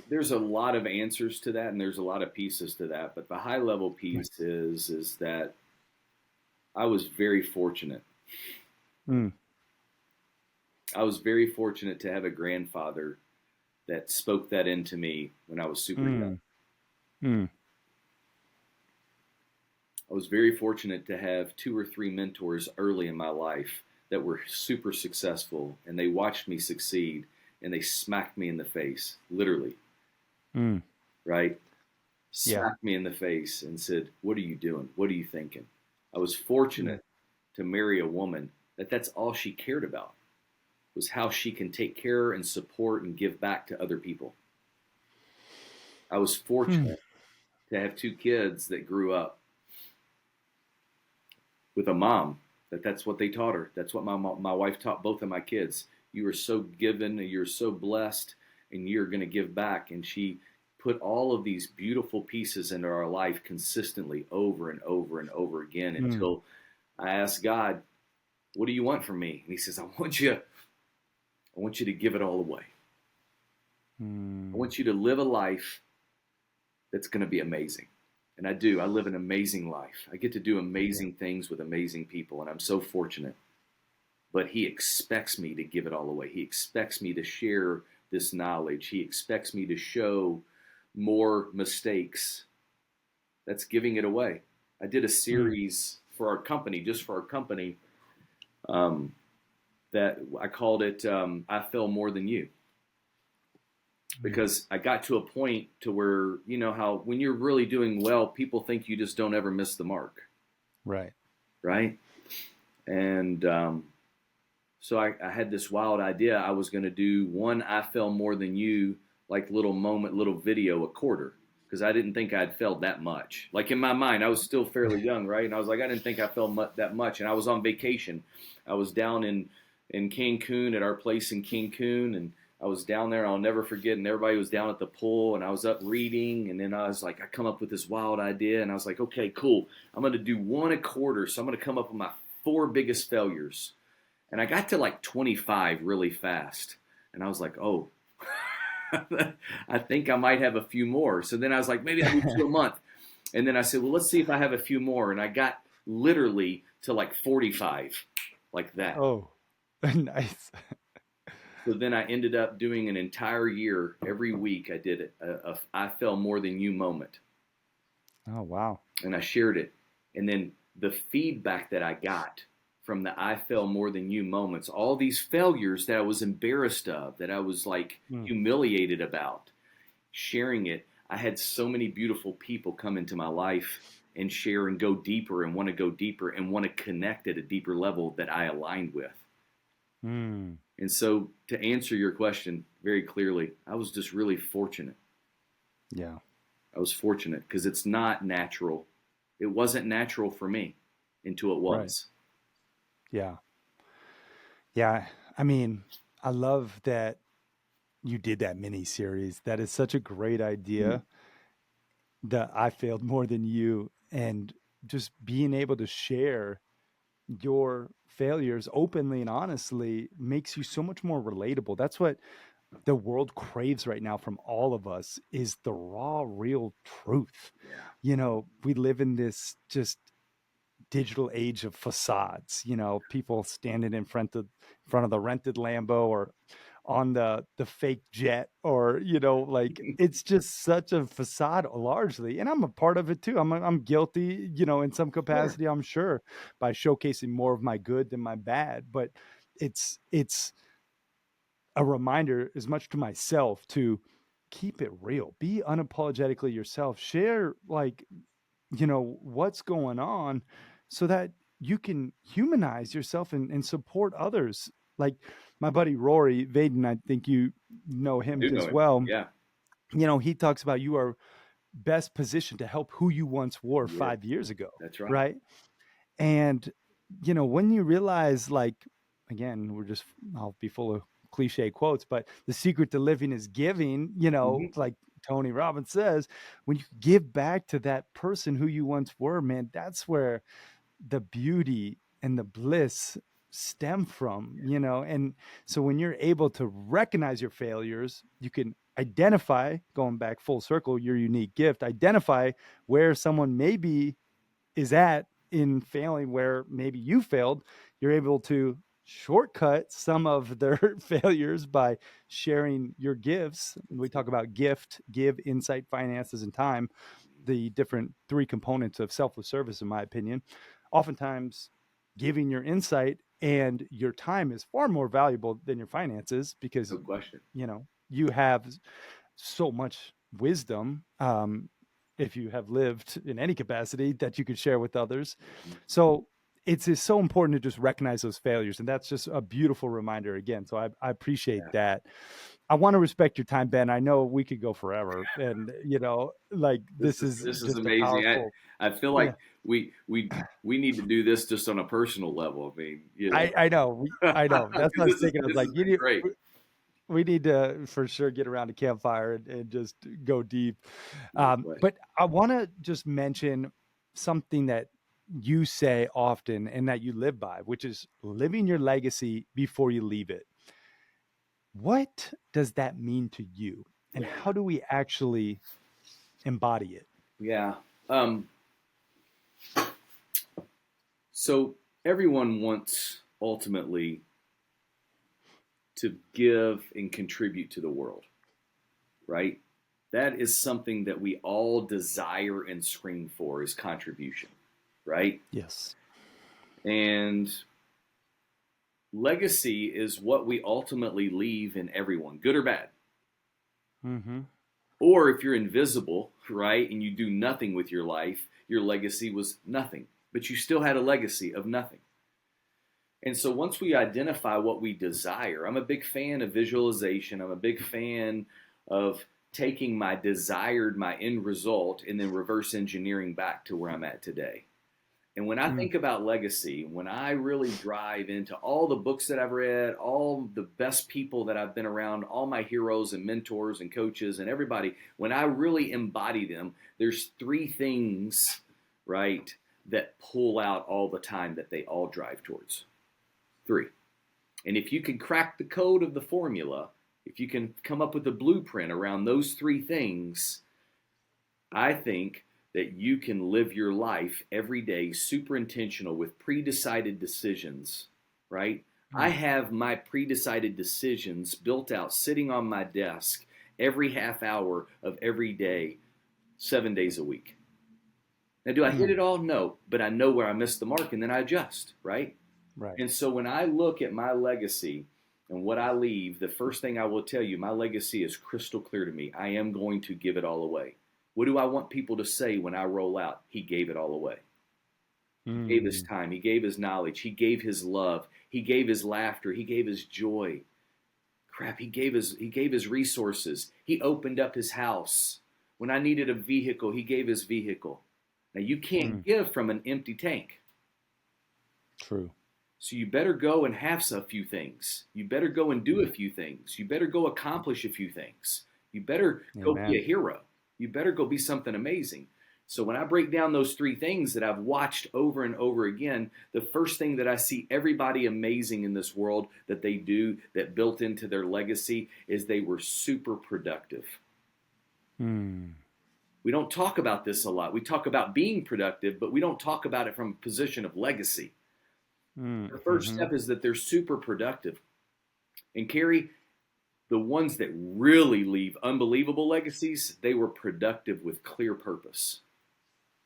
there's a lot of answers to that, and there's a lot of pieces to that. But the high level Right. piece is that I was very fortunate. Mm, I was very fortunate to have a grandfather that spoke that into me when I was super young. mm, mm, I was very fortunate to have two or three mentors early in my life that were super successful, and they watched me succeed and they smacked me in the face, literally, mm. right? Yeah. Smacked me in the face and said, "What are you doing? What are you thinking?" I was Mm, fortunate to marry a woman that's all she cared about was how she can take care and support and give back to other people. I was mm, fortunate to have two kids that grew up with a mom that's what they taught her. That's what my wife taught both of my kids. You are so given, you're so blessed, and you're going to give back. And she put all of these beautiful pieces into our life consistently over and over and over again mm, until I asked God, "What do you want from me?" And He says, "I want you to give it all away. I mm. want you to live a life that's going to be amazing." And I do. I live an amazing life. I get to do Yeah. amazing things with amazing people, and I'm so fortunate. But He expects me to give it all away. He expects me to share this knowledge. He expects me to show more mistakes. That's giving it away. I did a Mm, series for our company, just for our company, um, that I called it "I Fell More Than You," mm. because I got to a point to where you know how when you're really doing well, people think you just don't ever miss the mark, Right. right? And so I had this wild idea. I was going to do one "I Fell More Than You" like little moment, little video a quarter, because I didn't think I'd failed that much. Like in my mind, I was still fairly young, right? And I was like, I didn't think I fell that much. And I was on vacation. I was down in Cancun at our place in Cancun, and I was down there. I'll never forget. And everybody was down at the pool, and I was up reading. And then I was like, I come up with this wild idea, and I was like, okay, cool. I'm going to do one a quarter. So I'm going to come up with my four biggest failures. And I got to like 25 really fast. And I was like, oh, I think I might have a few more. So then I was like, maybe I'll do two a month. And then I said, well, let's see if I have a few more. And I got literally to like 45, like that. Oh, nice. So then I ended up doing an entire year. Every week I did a I fell more than you moment, Oh, wow. and I shared it. And then the feedback that I got from the I fell more than you moments, all these failures that I was embarrassed of, that I was like Mm. humiliated about, sharing it, I had so many beautiful people come into my life and share and go deeper and want to go deeper and want to connect at a deeper level that I aligned with. Mm. And so, to answer your question very clearly, I was just really fortunate. Yeah. I was fortunate because it's not natural. It wasn't natural for me until it Right. was. Yeah. Yeah. I mean, I love that you did that mini series. That is such a great Mm. idea. That I failed more than you, and just being able to share your failures openly and honestly makes you so much more relatable. That's what the world craves right now from all of us, is the raw, real truth. Yeah. We live in this just digital age of facades, people standing in front of the rented Lambo, or on the fake jet, or like, it's just such a facade largely, and I'm a part of it too. I'm guilty, in some Sure. capacity, I'm sure, by showcasing more of my good than my bad, but it's a reminder, as much to myself, to keep it real, be unapologetically yourself, share, like, what's going on, so that you can humanize yourself, and support others. Like my buddy Rory Vaden, I think you know I him do know as him. well. Yeah. He talks about, you are best positioned to help who you once were Yes. 5 years ago, That's right. right? And when you realize, like, again, I'll be full of cliche quotes, but the secret to living is giving, Hmm. like Tony Robbins says, when you give back to that person who you once were, man, that's where the beauty and the bliss stem from, and so when you're able to recognize your failures, you can identify, going back full circle, your unique gift, identify where someone maybe is at in failing, where maybe you failed. You're able to shortcut some of their failures by sharing your gifts. We talk about give, insight, finances, and time, the different three components of selfless service, in my opinion. Oftentimes, giving your insight and your time is far more valuable than your finances, because No question. you have so much wisdom, if you have lived in any capacity, that you could share with others. Mhm. So it's just so important to just recognize those failures, and that's just a beautiful reminder again. So I appreciate Yeah. that. I want to respect your time, Ben. I know we could go forever, and like, this is This is just a amazing. powerful. I feel Yeah, like we need to do this just on a personal level. I mean, I know. I know. That's what I was thinking. I was this like, has been great. we need to for sure get around a campfire, and just go deep. No question. But I want to just mention something that you say often and that you live by, which is living your legacy before you leave it. What does that mean to you? And Yeah. how do we actually embody it? Yeah. Um, so everyone wants ultimately to give and contribute to the world, right? That is something that we all desire and scream for, is contribution, right? Yes. And legacy is what we ultimately leave in everyone, good or bad. Mm-hmm. Or if you're invisible, right, and you do nothing with your life, your legacy was nothing, but you still had a legacy of nothing. And so once we identify what we desire, I'm a big fan of visualization. I'm a big fan of taking my desired, my end result, and then reverse engineering back to where I'm at today. And when I Mm. think about legacy, when I really drive into all the books that I've read, all the best people that I've been around, all my heroes and mentors and coaches and everybody, when I really embody them, there's three things, right, that pull out all the time that they all drive towards. Three. And if you can crack the code of the formula, if you can come up with a blueprint around those three things, I think that you can live your life every day super intentional with pre-decided decisions, right? I Mm. have my pre-decided decisions built out sitting on my desk every half hour of every day, 7 days a week. Now, do I hit Mm. it all? No, but I know where I missed the mark and then I adjust, right? Right. And so when I look at my legacy and what I leave, the first thing I will tell you, my legacy is crystal clear to me. I am going to give it all away. What do I want people to say when I roll out? He gave it all away. He gave his Mm. time. He gave his knowledge. He gave his love. He gave his laughter. He gave his joy. Crap, he gave his resources. He opened up his house. When I needed a vehicle, he gave his vehicle. Now you can't Mm. give from an empty tank. True. So you better go and have a few things. You better go and do a few things. You better go accomplish a few things. You better go be a Amen. hero. You better go be something amazing. So when I break down those three things that I've watched over and over again, the first thing that I see everybody amazing in this world that they do that built into their legacy is they were super productive. Mm. We don't talk about this a lot. We talk about being productive, but we don't talk about it from a position of legacy. Mm. The first Mm-hmm. step is that they're super productive. And Carrie, the ones that really leave unbelievable legacies, they were productive with clear purpose.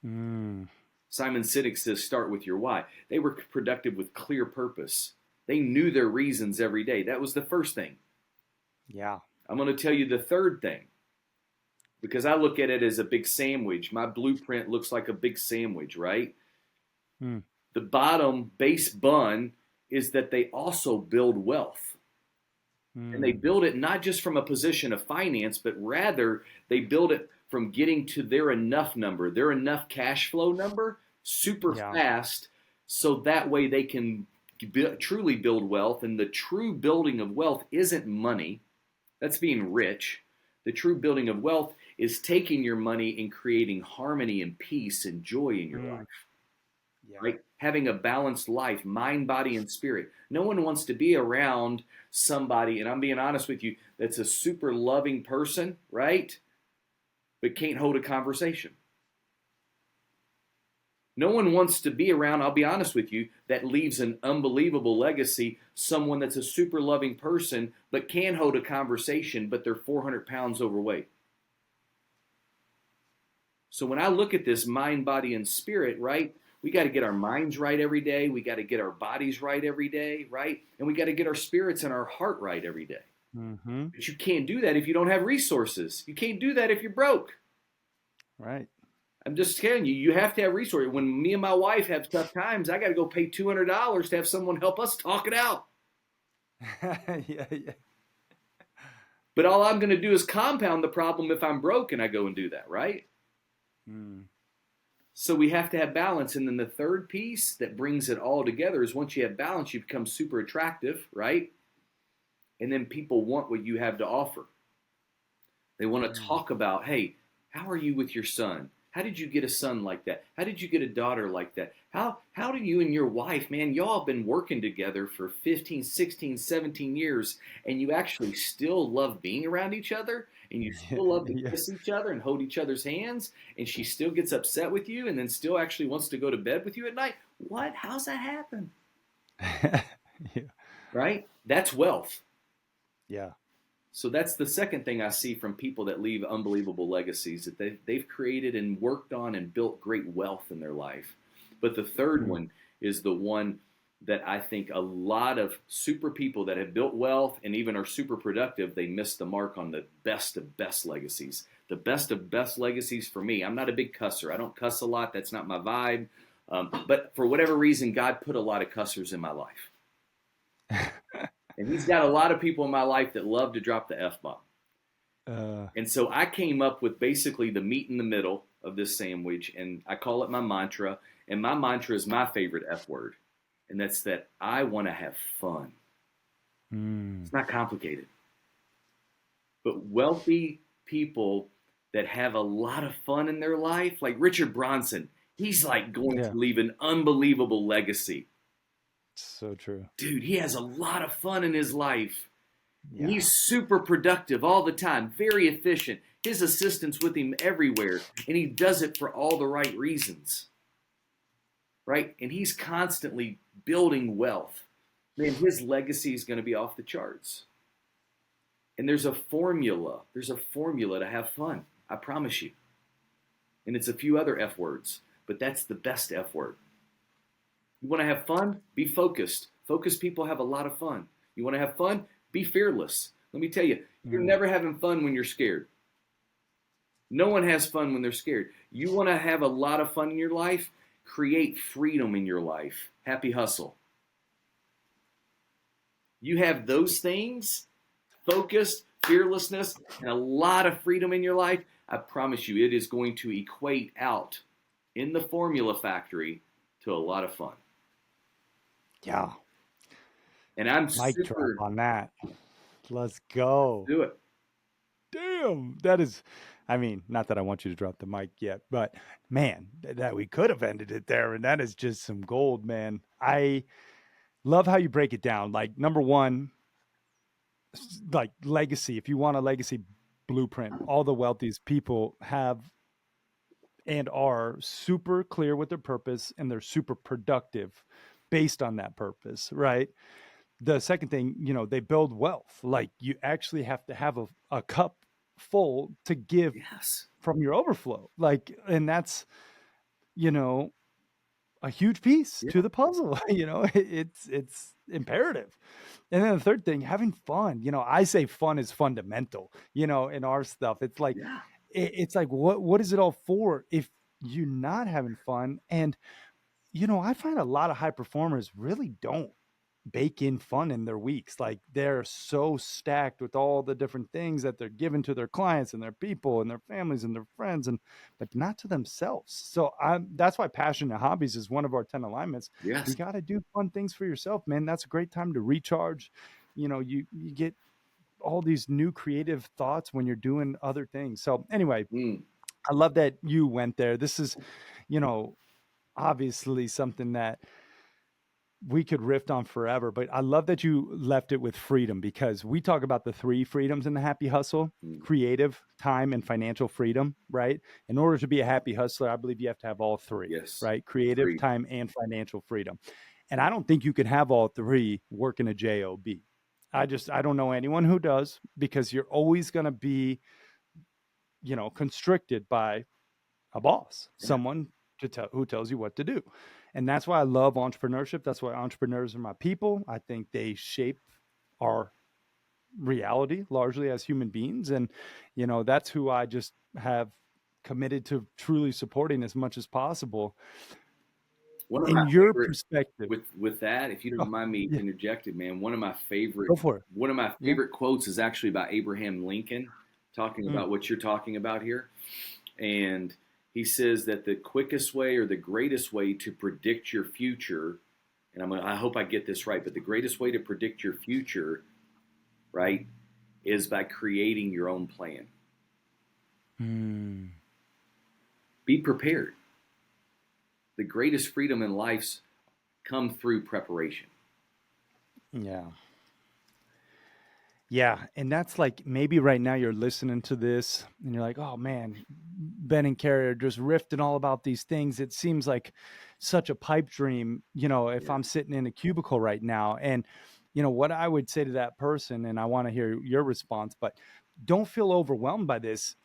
Mm. Simon Sinek says, start with your why. They were productive with clear purpose. They knew their reasons every day. That was the first thing. Yeah. I'm going to tell you the third thing because I look at it as a big sandwich. My blueprint looks like a big sandwich, right? Mm. The bottom base bun is that they also build wealth. And they Mm. build it not just from a position of finance, but rather they build it from getting to their enough number, their enough cash flow number super Yeah. fast. So that way they can truly build wealth. And the true building of wealth isn't money, that's being rich. The true building of wealth is taking your money and creating harmony and peace and joy in your Mm. life, Yeah. right? Having a balanced life, mind, body, and spirit. No one wants to be around somebody, and I'm being honest with you, that's a super loving person, right? But can't hold a conversation. No one wants to be around, I'll be honest with you, that leaves an unbelievable legacy, someone that's a super loving person, but can hold a conversation, but they're 400 pounds overweight. So when I look at this mind, body, and spirit, right? We got to get our minds right every day. We got to get our bodies right every day, right? And we got to get our spirits and our heart right every day. Mm-hmm. But you can't do that if you don't have resources. You can't do that if you're broke. Right. I'm just telling you, you have to have resources. When me and my wife have tough times, I got to go pay $200 to have someone help us talk it out. Yeah. Yeah. But all I'm going to do is compound the problem if I'm broke and I go and do that, right? Mm. So we have to have balance. And then the third piece that brings it all together is once you have balance, you become super attractive, right? And then people want what you have to offer. They want to Mm. talk about, hey, how are you with your son? How did you get a son like that? How did you get a daughter like that? How do you and your wife, man, y'all have been working together for 15, 16, 17 years, and you actually still love being around each other, and you still love to Yeah. kiss each other and hold each other's hands, and she still gets upset with you and then still actually wants to go to bed with you at night? What? How's that happen? Yeah. Right? That's wealth. Yeah. So that's the second thing I see from people that leave unbelievable legacies, that they've created and worked on and built great wealth in their life. But the third Mm. one is the one that I think a lot of super people that have built wealth and even are super productive, they miss the mark on the best of best legacies. The best of best legacies for me, I'm not a big cusser. I don't cuss a lot. That's not my vibe. But for whatever reason, God put a lot of cussers in my life. And he's got a lot of people in my life that love to drop the F-bomb. Uh, And so I came up with basically the meat in the middle of this sandwich, and I call it my mantra. And my mantra is my favorite F word, and that's that I want to have fun. mm. It's not complicated. But wealthy people that have a lot of fun in their life, like Richard Bronson, he's like going Yeah. to leave an unbelievable legacy. So true. Dude, he has a lot of fun in his life. And Yeah. he's super productive all the time, very efficient. His assistant's with him everywhere, and he does it for all the right reasons, right? And he's constantly building wealth. Man, his legacy is going to be off the charts. And there's a formula. There's a formula to have fun. I promise you. And it's a few other F words, but that's the best F word. You want to have fun? Be focused. Focused people have a lot of fun. You want to have fun? Be fearless. Let me tell you, you're Mm. never having fun when you're scared. No one has fun when they're scared. You want to have a lot of fun in your life? Create freedom in your life. Happy hustle. You have those things, focused, fearlessness, and a lot of freedom in your life, I promise you it is going to equate out in the formula factory to a lot of fun. Yeah. And I'm Mic drop super on that. Let's go. do it. Damn. That is, I mean, not that I want you to drop the mic yet, but man, that we could have ended it there. And that is just some gold, man. I love how you break it down. Like, number one, like legacy. If you want a legacy blueprint, all the wealthiest people have and are super clear with their purpose and they're super productive based on that purpose, right? The second thing, they build wealth. Like, you actually have to have a cup full to give Yes. from your overflow. Like, and that's, you know, a huge piece Yeah. to the puzzle. It's imperative. And then the third thing, having fun. I say fun is fundamental, in our stuff. It's like, Yeah. it's like, what is it all for if you're not having fun? And I find a lot of high performers really don't bake in fun in their weeks. Like, they're so stacked with all the different things that they're giving to their clients and their people and their families and their friends, but not to themselves. So that's why passion and hobbies is one of our 10 alignments. Yes. You got to do fun things for yourself, man. That's a great time to recharge. You get all these new creative thoughts when you're doing other things. So anyway, I love that you went there. This is, obviously something that we could riff on forever, but I love that you left it with freedom, because we talk about the three freedoms in the happy hustle: creative, time, and financial freedom, right? In order to be a happy hustler, I believe you have to have all three, Yes. right? Creative, time, and financial freedom. And I don't think you can have all three working a job. I don't know anyone who does, because you're always going to be, constricted by a boss, someone who tells you what to do. And that's why I love entrepreneurship. That's why entrepreneurs are my people. I think they shape our reality largely as human beings. And, that's who I just have committed to truly supporting as much as possible. One of In my your favorite perspective. with that, if you don't mind me Yeah, interjecting, man, one of my go for it. Yeah. favorite quotes is actually by Abraham Lincoln, talking Mm. about what you're talking about here. And he says that the quickest way or the greatest way to predict your future, and I hope I get this right, but the greatest way to predict your future, right, is by creating your own plan. Be prepared. The greatest freedom in life's come through preparation. Yeah. Yeah. And that's like, maybe right now you're listening to this and you're like, oh man, Ben and Carrie are just riffing all about these things. It seems like such a pipe dream, if I'm sitting in a cubicle right now. And, what I would say to that person, and I want to hear your response, but don't feel overwhelmed by this.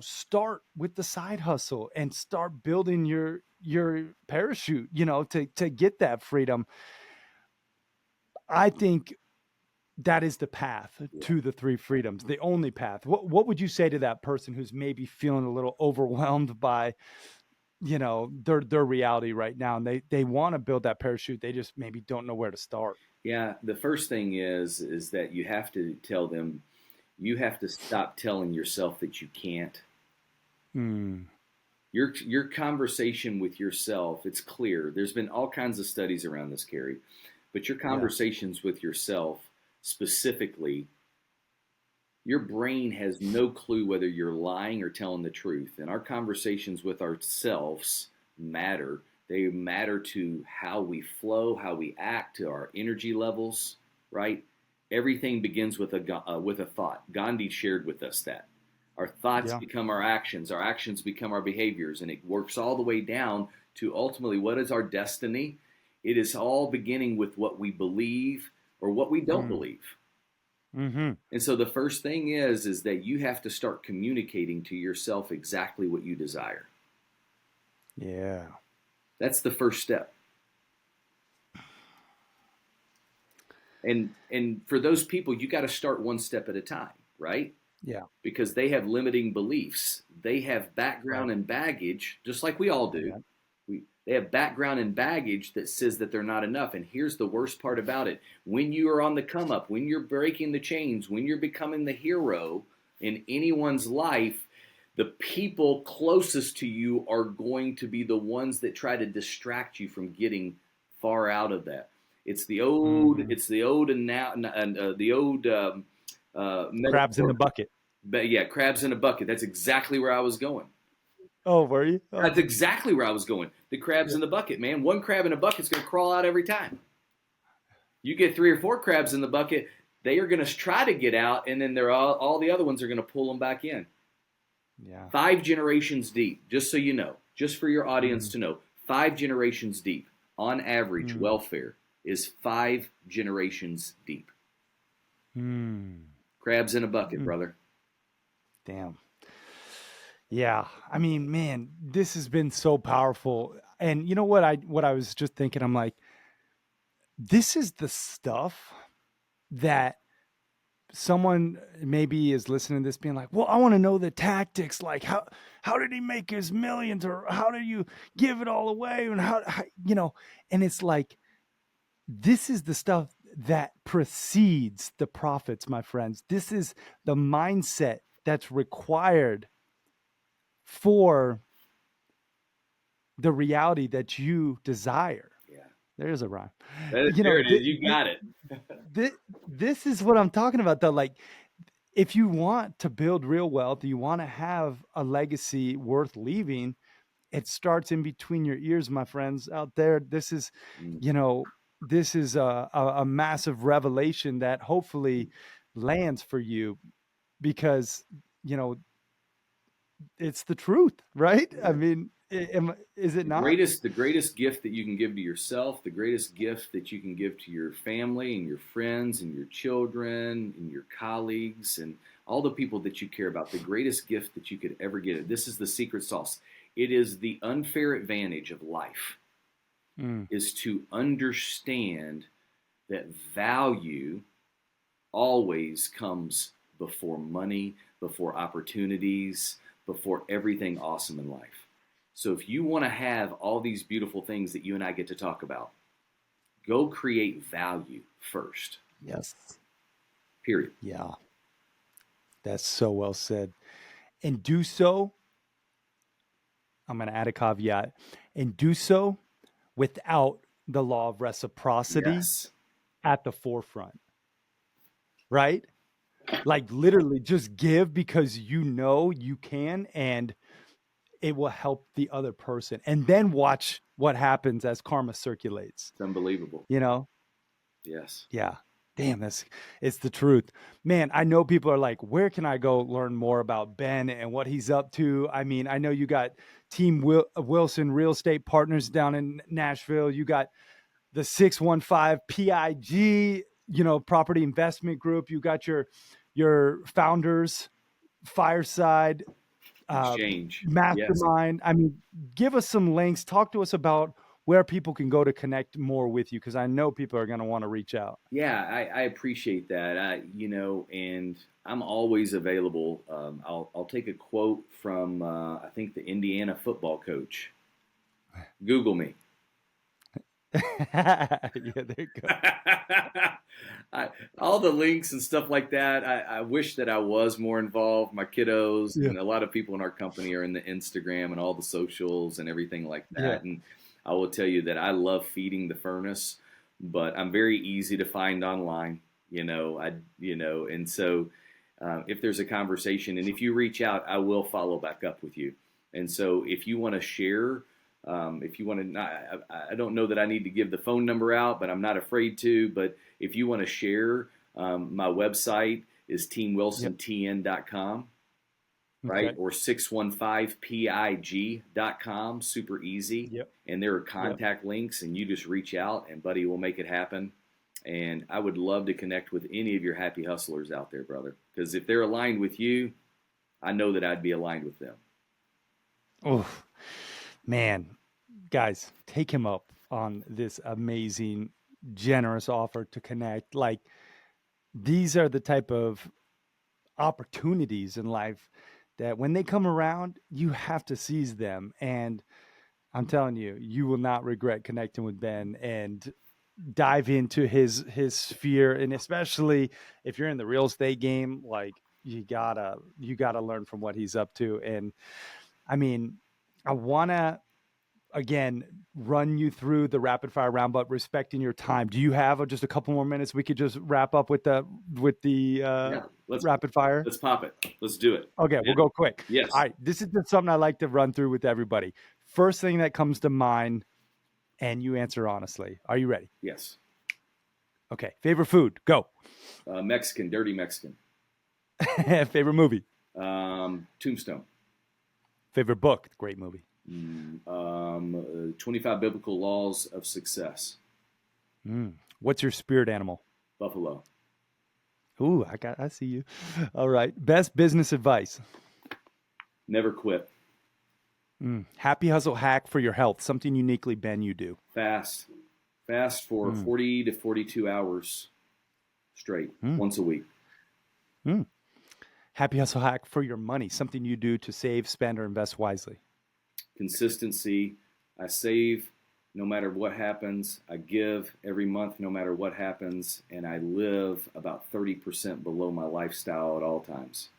Start with the side hustle and start building your parachute, to get that freedom. I think that is the path to the three freedoms, the only path. What would you say to that person who's maybe feeling a little overwhelmed by, their reality right now, and they want to build that parachute, they just maybe don't know where to start? Yeah, the first thing is that you have to tell them, you have to stop telling yourself that you can't. Your conversation with yourself, it's clear. There's been all kinds of studies around this, Carrie, but your conversations with yourself specifically, your brain has no clue whether you're lying or telling the truth. And our conversations with ourselves matter. They matter to how we flow, how we act, to our energy levels, right? Everything begins with a thought. Gandhi shared with us that our thoughts Yeah. become our actions become our behaviors, and it works all the way down to ultimately what is our destiny. It is all beginning with what we believe or what we don't Mm. believe. Mm-hmm. And so the first thing is that you have to start communicating to yourself exactly what you desire. Yeah. That's the first step. And for those people, you got to start one step at a time, right? Yeah. Because they have limiting beliefs. They have Right. background and baggage, just like we all do. Yeah. They have background and baggage that says that they're not enough. And here's the worst part about it: when you are on the come up, when you're breaking the chains, when you're becoming the hero in anyone's life, the people closest to you are going to be the ones that try to distract you from getting far out of that. Mm-hmm. It's the old and now and the old Crabs in the metaphor. bucket. But yeah, crabs in a bucket. That's exactly where I was going. Oh, were you? Oh. That's exactly where I was going. The crabs Yeah. in the bucket, man. One crab in a bucket is going to crawl out every time. You get 3 or 4 crabs in the bucket, they are going to try to get out, and then they're all the other ones are going to pull them back in. Yeah. 5 generations deep, just so you know, just for your audience Mm. to know, 5 generations deep. On average, Mm. welfare is 5 generations deep. Mm. Crabs in a bucket, Mm. brother. Damn. Yeah. I mean, man, this has been so powerful. And you know what I was just thinking? I'm like, this is the stuff that someone maybe is listening to this being like, well, I want to know the tactics. Like how did he make his millions, or how did you give it all away? And how and it's like, this is the stuff that precedes the prophets, my friends. This is the mindset that's required for the reality that you desire. Yeah. There's a rhyme. There You know, it is. You got it. this is what I'm talking about, though. Like, if you want to build real wealth, you want to have a legacy worth leaving, it starts in between your ears, my friends out there. This is, Mm. you know, this is a massive revelation that hopefully lands for you, because, you know, it's the truth, right? I Yeah. mean, is it not? The greatest gift that you can give to yourself, the greatest gift that you can give to your family and your friends and your children and your colleagues and all the people that you care about, the greatest gift that you could ever get. This is the secret sauce. It is the unfair advantage of life, Mm, is to understand that value always comes before money, before opportunities, before everything awesome in life. So if you want to have all these beautiful things that you and I get to talk about, go create value first. yes. Period. Yeah. That's so well said. And do so, I'm going to add a caveat, and do so without the law of reciprocity Yes. at the forefront, right? Like, literally just give because you know you can, and it will help the other person. And then watch what happens as karma circulates, It's unbelievable. you know? Yes. Yeah. Damn, it's the truth. Man, I know people are like, where can I go learn more about Ben and what he's up to? I mean, I know you got Team Wilson Real Estate Partners down in Nashville. You got the 615 PIG, Property Investment Group. You got your founders Fireside uh, Exchange. Yes. Mastermind. I mean, give us some links. Talk to us about where people can go to connect more with you, because I know people are going to want to reach out. Yeah, I appreciate that. And I'm always available. I'll take a quote from I think the Indiana football coach. Google me. Yeah, there you go. I, all the links and stuff like that. I wish that I was more involved. My kiddos Yeah, and a lot of people in our company are in the Instagram and all the socials and everything like yeah, that. And I will tell you that I love feeding the furnace, but I'm very easy to find online. And so if there's a conversation and if you reach out, I will follow back up with you. And so if you want to share. If you want to, I don't know that I need to give the phone number out, but I'm not afraid to. But if you want to share My website is teamwilsontn.com, right? Okay. Or 615pig.com. Super easy. Yep. And there are Yep. contact links, and you just reach out, and Buddy will make it happen. And I would love to connect with any of your happy hustlers out there, brother. Because if they're aligned with you, I know that I'd be aligned with them. Oh, man, guys, take him up on this amazing, generous offer to connect. Like, these are the type of opportunities in life that when they come around, you have to seize them. And I'm telling you, you will not regret connecting with Ben and dive into his sphere. And especially if you're in the real estate game, like you gotta learn from what he's up to. And I mean, I wanna again run you through the rapid fire round, but respecting your time. Do you have just a couple more minutes? We could just wrap up with the Yeah, rapid fire. let's pop it. Let's do it. Okay, we'll Yeah. go quick. All Yes. right, this is just something I like to run through with everybody. First thing that comes to mind, and you answer honestly. Are you ready? Yes. Okay. Favorite food? Go. Mexican, dirty Mexican. Favorite movie? Tombstone. Favorite book? Great movie. 25 Biblical Laws of Success. What's your spirit animal? Buffalo. Ooh, I see you. All right. Best business advice? Never quit. Happy hustle hack for your health. Something uniquely Ben you do. Fast for 40 to 42 hours straight, once a week. Happy hustle hack for your money. Something you do to save, spend, or invest wisely. Consistency. I save no matter what happens. I give every month no matter what happens. And I live about 30% below my lifestyle at all times.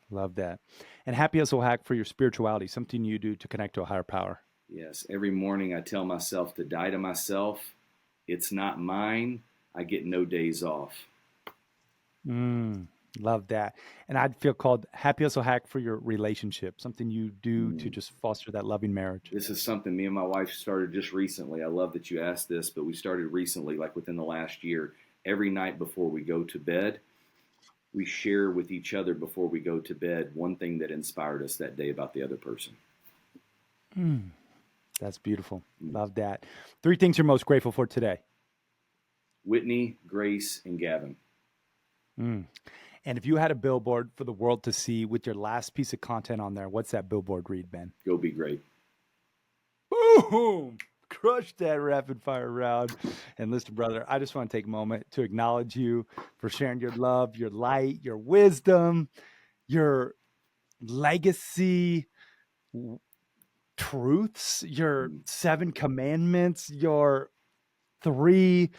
Love that. And happy hustle hack for your spirituality. Something you do to connect to a higher power. Yes. Every morning I tell myself to die to myself. It's not mine. I get no days off. Love that. And I'd feel called happy hustle hack for your relationship. Something you do to just foster that loving marriage. This is something me and my wife started just recently. I love that you asked this, but we started recently, like within the last year. Every night before we go to bed, we share with each other before we go to bed one thing that inspired us that day about the other person. That's beautiful. Love that. 3 things you're most grateful for today. Whitney, Grace, and Gavin. And if you had a billboard for the world to see with your last piece of content on there, what's that billboard read, Ben? Go be great. Boom! Crush that rapid fire round. And listen, brother, I just want to take a moment to acknowledge you for sharing your love, your light, your wisdom, your legacy truths, your 7 commandments, your 3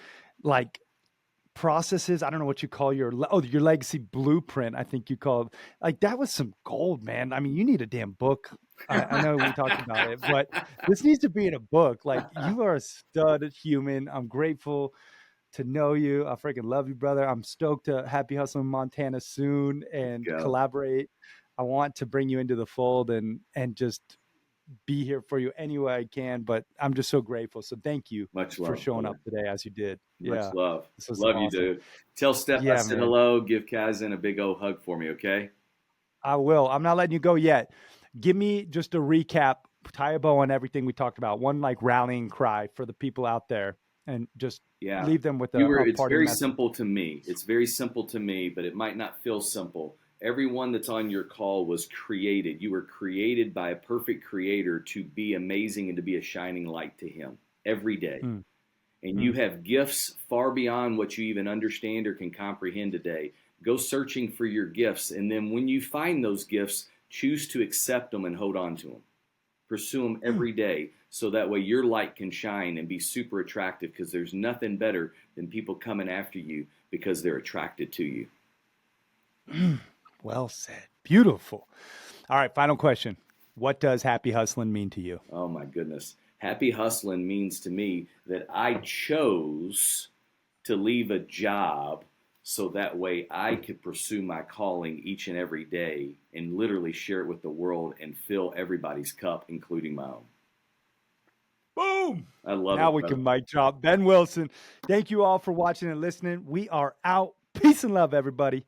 like processes. I don't know what you call your legacy blueprint. I think you called like that was some gold, man. I mean, you need a damn book. I know we talked about it, but this needs to be in a book. Like you are a stud human. I'm grateful to know you. I freaking love you, brother. I'm stoked to Happy Hustle in Montana soon and collaborate. I want to bring you into the fold and just be here for you any way I can, but I'm just so grateful. So thank you for showing up today as you did. Much love. Love awesome. You, dude. Tell Steph I said hello. Give Kaizen a big old hug for me, okay? I will. I'm not letting you go yet. Give me just a recap, tie a bow on everything we talked about. One like rallying cry for the people out there and just leave them with it's very simple to me. It's very simple to me, but it might not feel simple. Everyone that's on your call was created. You were created by a perfect creator to be amazing and to be a shining light to him every day. And you have gifts far beyond what you even understand or can comprehend today. Go searching for your gifts. And then when you find those gifts, choose to accept them and hold on to them. Pursue them every day so that way your light can shine and be super attractive, because there's nothing better than people coming after you because they're attracted to you. Well said. Beautiful. All right, final question. What does happy hustling mean to you? Oh, my goodness. Happy hustling means to me that I chose to leave a job so that way I could pursue my calling each and every day and literally share it with the world and fill everybody's cup, including my own. Boom! Boom. I love Now it. we Brother. can mic drop. Ben Wilson, thank you all for watching and listening. We are out. Peace and love, everybody.